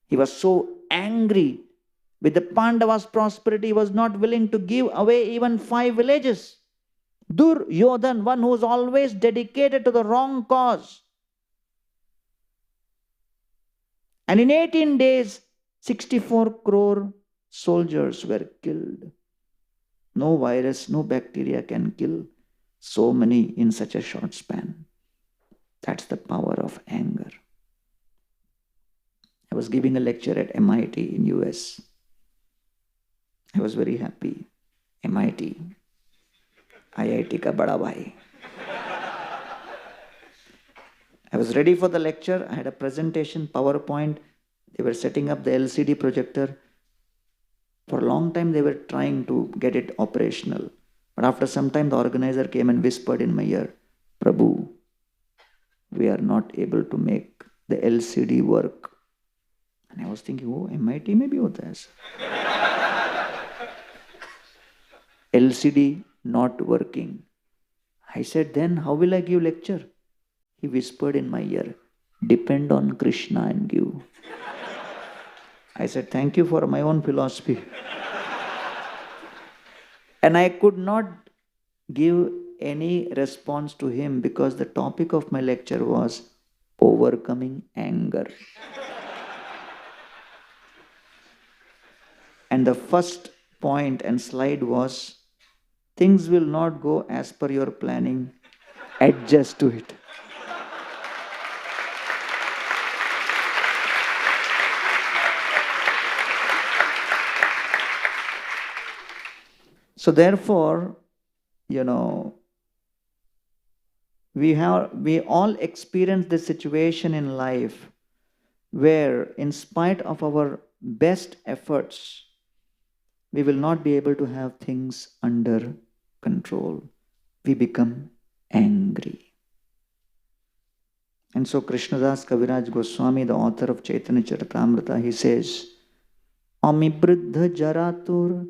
Speaker 11: He was so angry with the Pandavas' prosperity, he was not willing to give away even 5 villages. Duryodhan, one who was always dedicated to the wrong cause. And in 18 days, 64 crore soldiers were killed. No virus, no bacteria can kill so many in such a short span. That's the power of anger. I was giving a lecture at MIT in US. I was very happy. MIT, IIT ka bada bhai. I was ready for the lecture. I had a presentation, PowerPoint. They were setting up the LCD projector. For a long time, they were trying to get it operational. But after some time, the organizer came and whispered in my ear, Prabhu, we are not able to make the LCD work. And I was thinking, oh, MIT में भी होता है ऐसा. LCD not working. I said, then how will I give lecture? He whispered in my ear, depend on Krishna and give. I said, thank you for my own philosophy. And I could not give any response to him because the topic of my lecture was overcoming anger. And the first point and slide was, things will not go as per your planning, adjust to it. So therefore, we all experience this situation in life where in spite of our best efforts, we will not be able to have things under control. We become angry. And so Krishnadas Kaviraj Goswami, the author of Chaitanya Charitamrita, he says, Amibriddha jaratur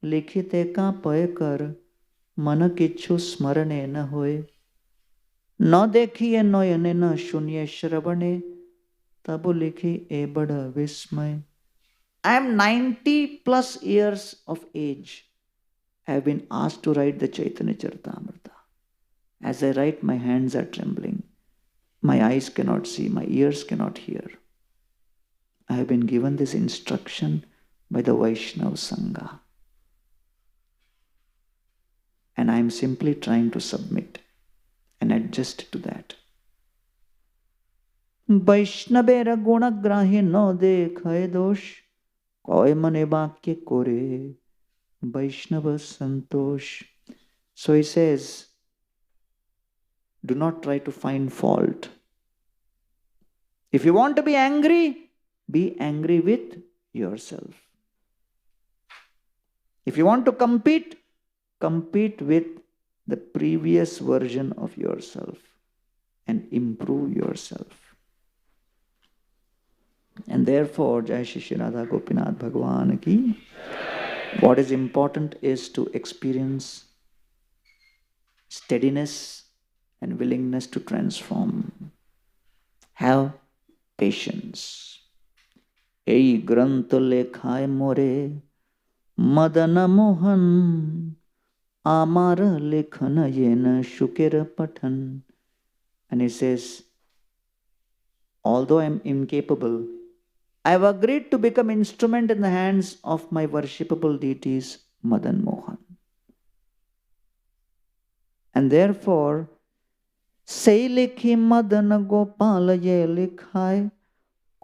Speaker 11: likhite ka payakar mana kichu smarane na hoye na dekhiye noyane na shunye shravane tabu likhi e bada vismay. I am 90 plus years of age. I have been asked to write the Chaitanya Charitamrita. As I write, my hands are trembling. My eyes cannot see, my ears cannot hear. I have been given this instruction by the Vaishnava Sangha. and I am simply trying to submit and adjust to that. Vaishnavera gunagrahi no dekhaye dosh, koi mane vakya kore, Vaishnava santosh. So he says, do not try to find fault. If you want to be angry with yourself. If you want to compete with the previous version of yourself and improve yourself. And therefore, Jai Shri Radha Gopinath Bhagwan ki, what is important is to experience steadiness and willingness to transform. Have patience. Ei granta lekhaye more madana mohan amara lekhana yena shukera pathan. And he says, although I am incapable, I have agreed to become instrument in the hands of my worshipable deities, Madan Mohan. And therefore, say likhi Madana Gopala ye likhai,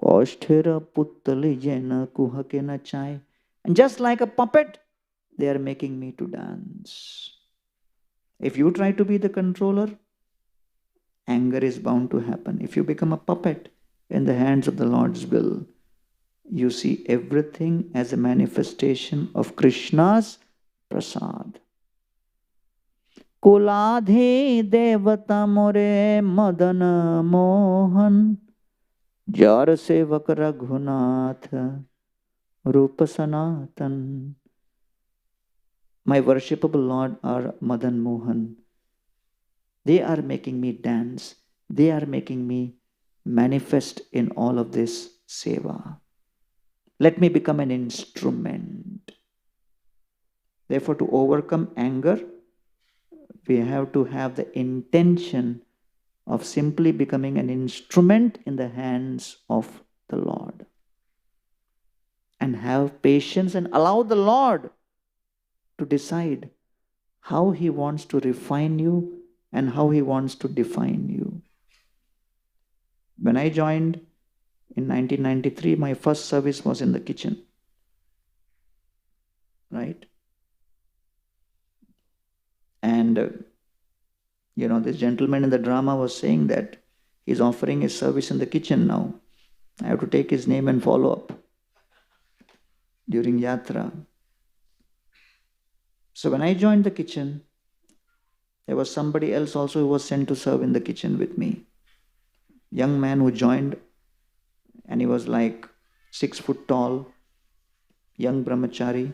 Speaker 11: Kosthera puttali jena kuhake nachai. And just like a puppet, they are making me to dance. If you try to be the controller, anger is bound to happen. If you become a puppet in the hands of the Lord's will, you see everything as a manifestation of Krishna's prasad. Kuladhi devata more madana mohan jar sevak raghunath rupa sanatan. My worshipable Lord are Madan Mohan. They are making me dance. They are making me manifest in all of this seva. Let me become an instrument. Therefore, to overcome anger, we have to have the intention of simply becoming an instrument in the hands of the Lord. And have patience and allow the Lord to decide how He wants to refine you and how He wants to define you. When I joined in 1993, my first service was in the kitchen. Right? And, this gentleman in the drama was saying that he's offering his service in the kitchen now. I have to take his name and follow up during Yatra. So when I joined the kitchen, there was somebody else also who was sent to serve in the kitchen with me. Young man who joined, and he was like 6 foot tall, young brahmachari.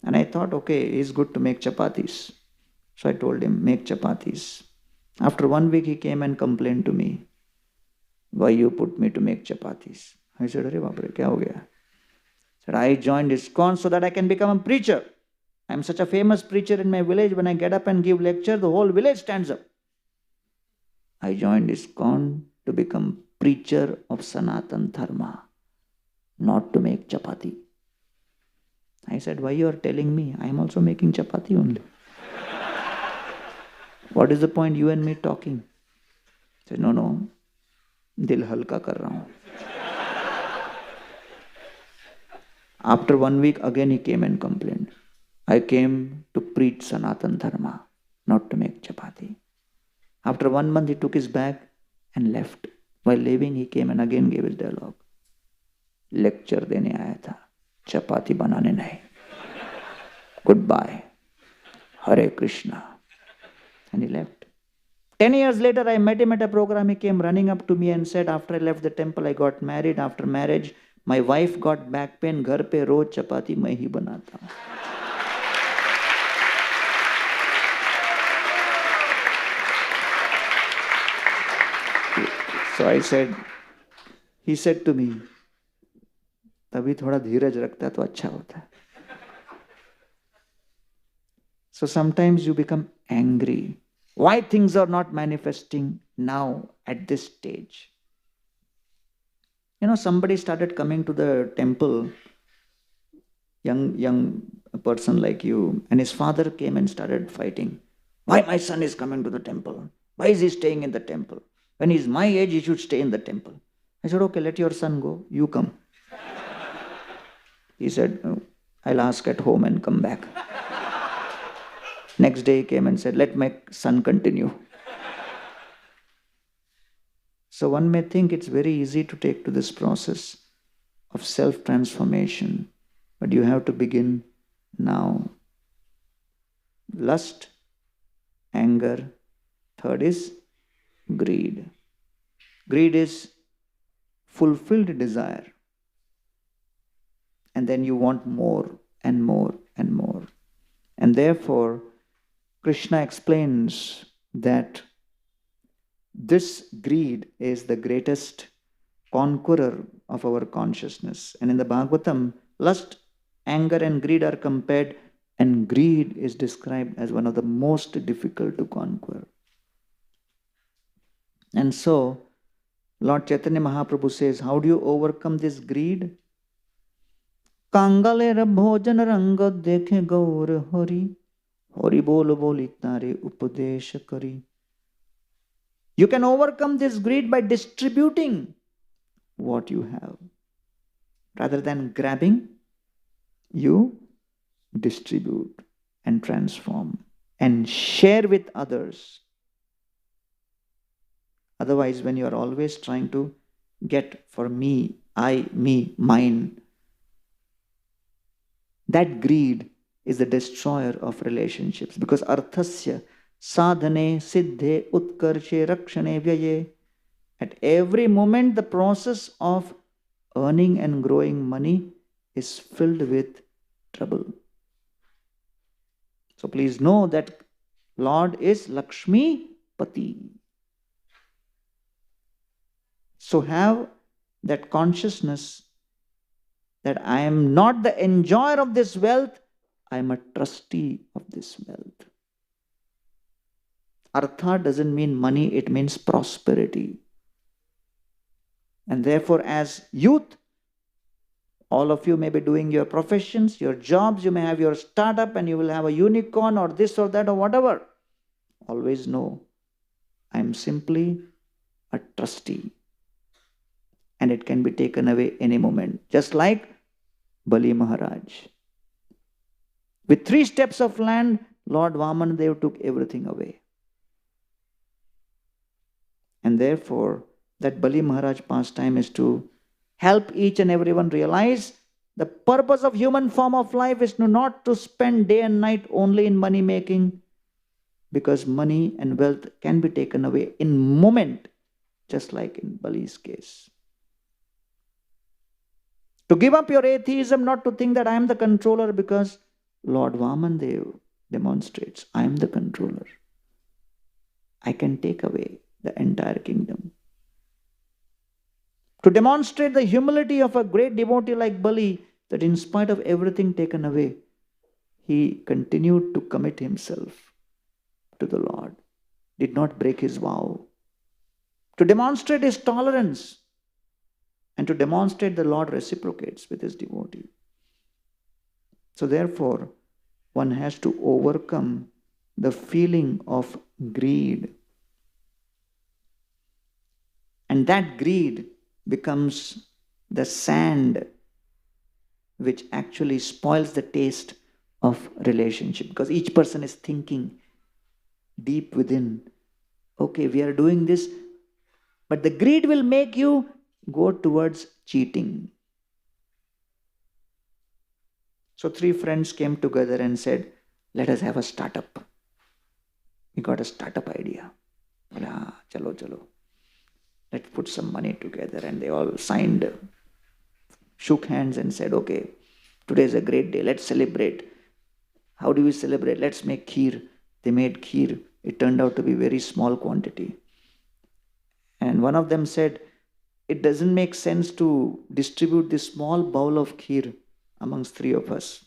Speaker 11: And I thought, okay, he's good to make chapatis. So I told him, make chapatis. After 1 week, he came and complained to me, why you put me to make chapatis? I said, Arey baapre, kya ho gaya? He said, I joined ISKCON so that I can become a preacher. I'm such a famous preacher in my village. When I get up and give lecture, the whole village stands up. I joined ISKCON to become preacher of Sanatan Dharma, not to make chapati. I said, why you are telling me? I am also making chapati only. What is the point you and me talking? I said, no, dil halka kar raha hu. After 1 week, again he came and complained. I came to preach Sanatan Dharma, not to make chapati. After 1 month, he took his bag and left. While leaving, he came and again gave his dialogue. Lecture dene aaya tha, chapati banane nahi. Goodbye. Hare Krishna. And he left. 10 years later, I met him at a program. He came running up to me and said, after I left the temple, I got married. After marriage, my wife got back pain. Ghar pe roz chapati main hi banata hu. So he said to me, तभी थोड़ा धीरज रखता तो अच्छा होता. So sometimes you become angry. Why things are not manifesting now at this stage? Somebody started coming to the temple, young person like you, and his father came and started fighting. Why my son is coming to the temple? Why is he staying in the temple? When he's my age, he should stay in the temple. I said, okay, let your son go. You come. He said, "Oh, I'll ask at home and come back." Next day he came and said, let my son continue. So one may think it's very easy to take to this process of self-transformation, but you have to begin now. Lust, anger. Third is greed. Greed is fulfilled desire. And then you want more and more and more. And therefore, Krishna explains that this greed is the greatest conqueror of our consciousness. And in the Bhagavatam, lust, anger and greed are compared, and greed is described as one of the most difficult to conquer. And so, Lord Chaitanya Mahaprabhu says, how do you overcome this greed? Kangalera bhojan ranga dekhe gaur hari, hari bol boli tare upadesha kari. You can overcome this greed by distributing what you have. Rather than grabbing, you distribute and transform and share with others. Otherwise, when you are always trying to get for me, I, me, mine, that greed is the destroyer of relationships. Because arthasya sadhane siddhe utkarshe rakshane vyaye. At every moment, the process of earning and growing money is filled with trouble. So please know that Lord is Lakshmi Pati. So have that consciousness that I am not the enjoyer of this wealth, I am a trustee of this wealth. Artha doesn't mean money, it means prosperity. And therefore, as youth, all of you may be doing your professions, your jobs, you may have your startup and you will have a unicorn or this or that or whatever. Always know, I am simply a trustee. And it can be taken away any moment. Just like Bali Maharaj. With 3 steps of land, Lord Vamandev took everything away. And therefore, that Bali Maharaj pastime is to help each and everyone realize the purpose of human form of life is not to spend day and night only in money making, because money and wealth can be taken away in moment, just like in Bali's case. To give up your atheism, not to think that I am the controller, because Lord Vamandev demonstrates, I am the controller. I can take away the entire kingdom. To demonstrate the humility of a great devotee like Bali, that in spite of everything taken away, he continued to commit himself to the Lord, did not break his vow. To demonstrate his tolerance, and to demonstrate the Lord reciprocates with his devotee. So therefore, one has to overcome the feeling of greed. And that greed becomes the sand which actually spoils the taste of relationship. Because each person is thinking deep within, okay, we are doing this, but the greed will make you go towards cheating. So 3 friends came together and said, let us have a startup. We got a startup idea. Chalo, chalo. Let's put some money together. And they all signed, shook hands and said, okay, today is a great day. Let's celebrate. How do we celebrate? Let's make kheer. They made kheer. It turned out to be very small quantity. And one of them said, it doesn't make sense to distribute this small bowl of kheer amongst 3 of us.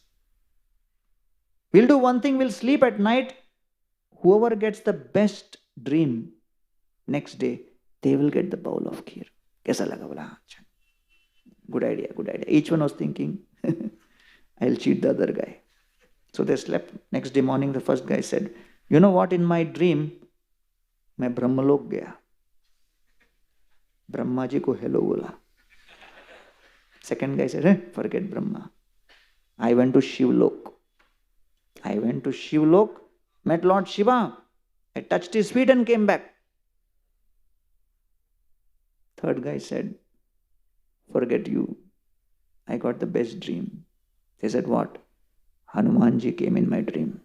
Speaker 11: We'll do one thing, we'll sleep at night. Whoever gets the best dream next day, they will get the bowl of kheer. Kaisa laga? Bola, good idea, good idea. Each one was thinking, I'll cheat the other guy. So they slept. Next day morning, the first guy said, You know what? In my dream, मैं ब्रह्मलोक गया, ब्रह्मा जी को hello बोला. Second guy said, hey, forget Brahma. I went to Shivlok. Met Lord Shiva. I touched his feet and came back. Third guy said, forget you. I got the best dream. They said, what? Hanumanji came in my dream.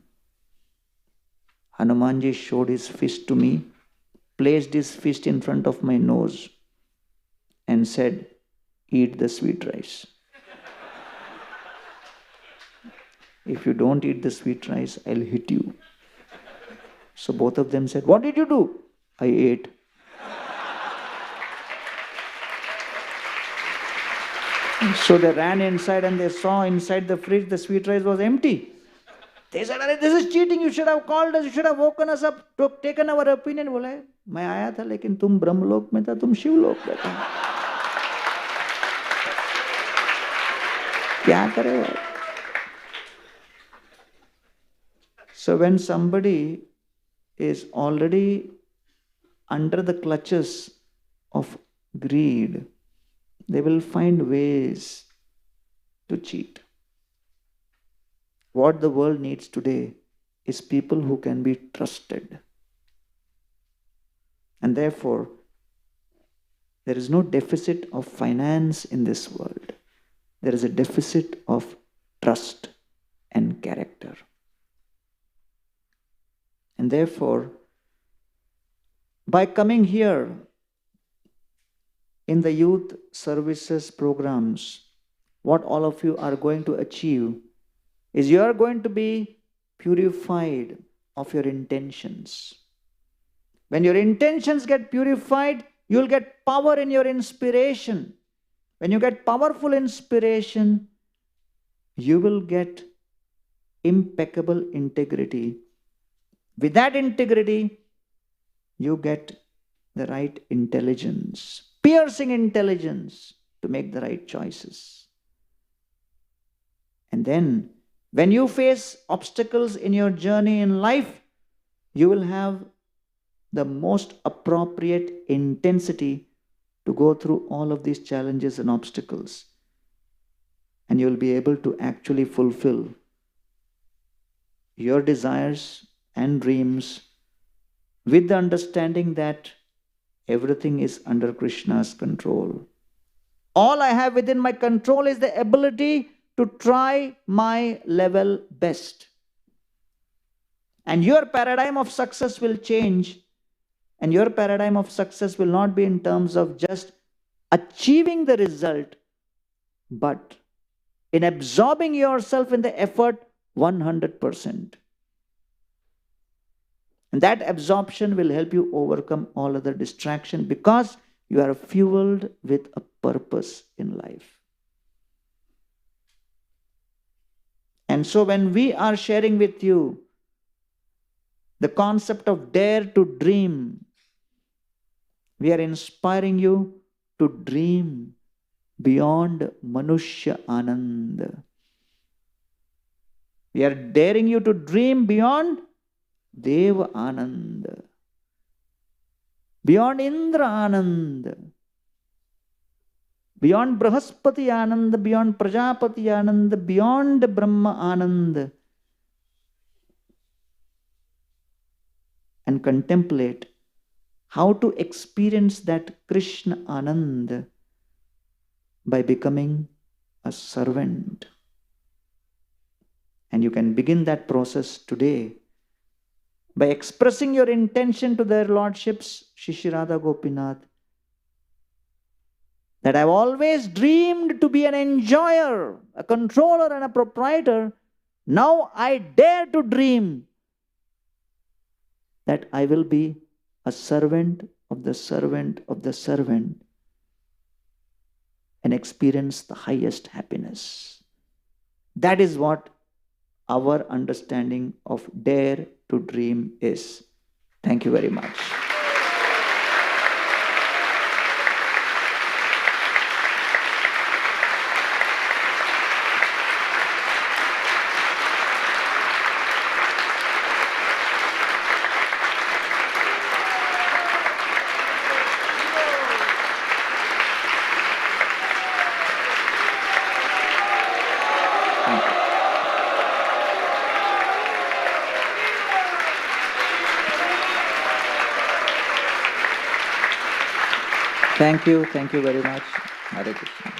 Speaker 11: Hanumanji showed his fist to me, placed his fist in front of my nose and said, eat the sweet rice. If you don't eat the sweet rice, I'll hit you. So both of them said, what did you do? I ate. So they ran inside and they saw inside the fridge the sweet rice was empty. They said, "Arey, this is cheating. You should have called us. You should have woken us up, taken our opinion." बोला, मैं आया था लेकिन तुम ब्रह्मलोक में था, तुम शिवलोक में था. क्या करे? So when somebody is already under the clutches of greed, they will find ways to cheat. What the world needs today is people who can be trusted. And therefore, there is no deficit of finance in this world. There is a deficit of trust and character. And therefore, by coming here in the youth services programs, what all of you are going to achieve is you are going to be purified of your intentions. When your intentions get purified, you will get power in your inspiration. When you get powerful inspiration, you will get impeccable integrity. With that integrity, you get the right intelligence, piercing intelligence to make the right choices. And then, when you face obstacles in your journey in life, you will have the most appropriate intensity to go through all of these challenges and obstacles. And you will be able to actually fulfill your desires and dreams with the understanding that everything is under Krishna's control. All I have within my control is the ability to try my level best. And your paradigm of success will change. And your paradigm of success will not be in terms of just achieving the result, but in absorbing yourself in the effort 100%. And that absorption will help you overcome all other distraction because you are fueled with a purpose in life. And so when we are sharing with you the concept of dare to dream, we are inspiring you to dream beyond Manushya Anand. We are daring you to dream beyond Deva Anand, beyond Indra Anand, beyond Brahaspati Anand, beyond Prajapati Anand, beyond Brahma Anand, and contemplate how to experience that Krishna Anand by becoming a servant. And you can begin that process today by expressing your intention to their lordships, Shri Radha Gopinath, that I've always dreamed to be an enjoyer, a controller and a proprietor. Now I dare to dream that I will be a servant of the servant of the servant and experience the highest happiness. That is what our understanding of dare to dream is. Thank you very much. Thank you very much. Hare Krishna.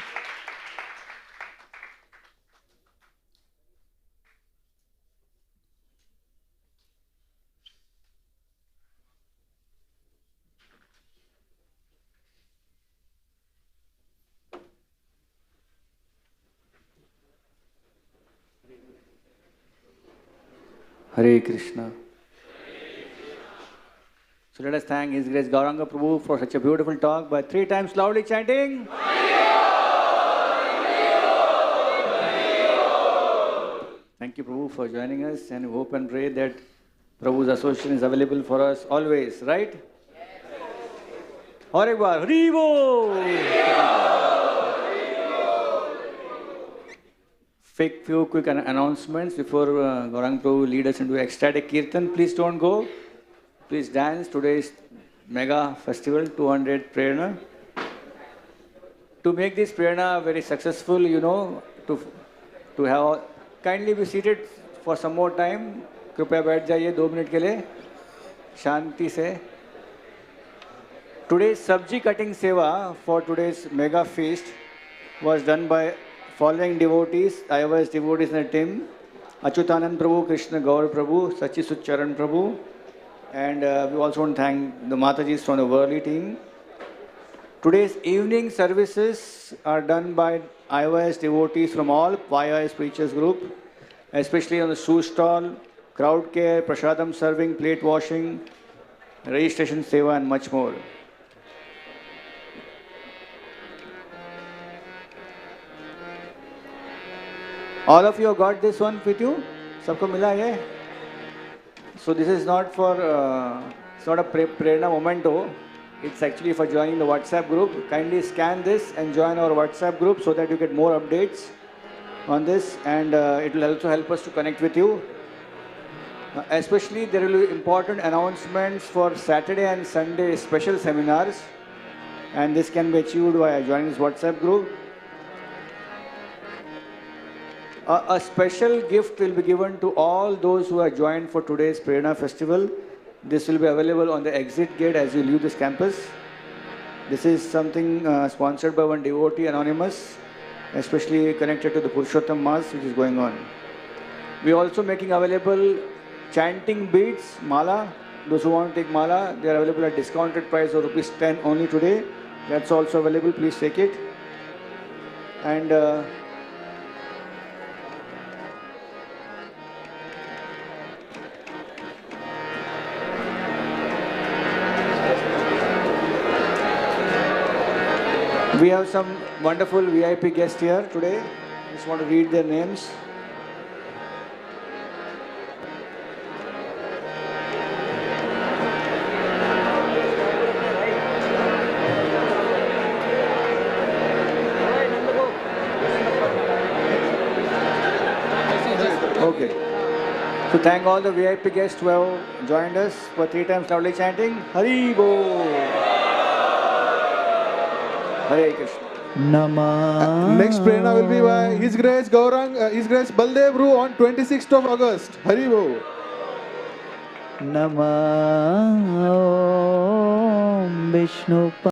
Speaker 10: Hare Krishna. So let us thank His Grace Gauranga Prabhu for such a beautiful talk by 3 times loudly chanting. Thank you, Prabhu, for joining us, and we hope and pray that Prabhu's association is available for us always, right? Aur ek baar, Hari Bol! Few quick announcements before Gauranga Prabhu lead us into ecstatic kirtan. Please don't go. Please dance. Today is mega festival, 200 Prerana. To make this Prerana very successful, to have, kindly be seated for some more time. कृपया बैठ जाइए 2 minute के लिए शांति से. Today's sabji cutting seva for today's mega feast was done by following devotees, IOS devotees in the team: Achyutanand Prabhu, Krishna Gaur Prabhu, Sachisut Charan Prabhu, and we also want to thank the Matajis from the Worli team. Today's evening services are done by IOS devotees from all IOS preachers group, especially on the shoe stall, crowd care, prasadam serving, plate washing, registration seva, and much more. All of you have got this one with you? Sabko mila hai? So this is not for, it's not a Prerana memento. It's actually for joining the WhatsApp group. Kindly scan this and join our WhatsApp group so that you get more updates on this, and it will also help us to connect with you. Especially there will be important announcements for Saturday and Sunday special seminars, and this can be achieved by joining this WhatsApp group. A special gift will be given to all those who are joined for today's Prerana festival. This will be available on the exit gate as you leave this campus. This is something sponsored by one devotee, anonymous, especially connected to the Purushottam Mass which is going on. We are also making available chanting beads, mala. Those who want to take mala, they are available at discounted price of ₹10 only today. That's also available, please take it. And we have some wonderful VIP guests here today. Just want to read their names. Okay. So thank all the VIP guests who have joined us for 3 times loudly chanting Hari Bol. Hare Krishna.
Speaker 11: Namah.
Speaker 12: Next Prerana will be by His Grace Gauranga, His Grace Baldev Ru on 26th of August. Hari Bol.
Speaker 11: Namah Om Vishnu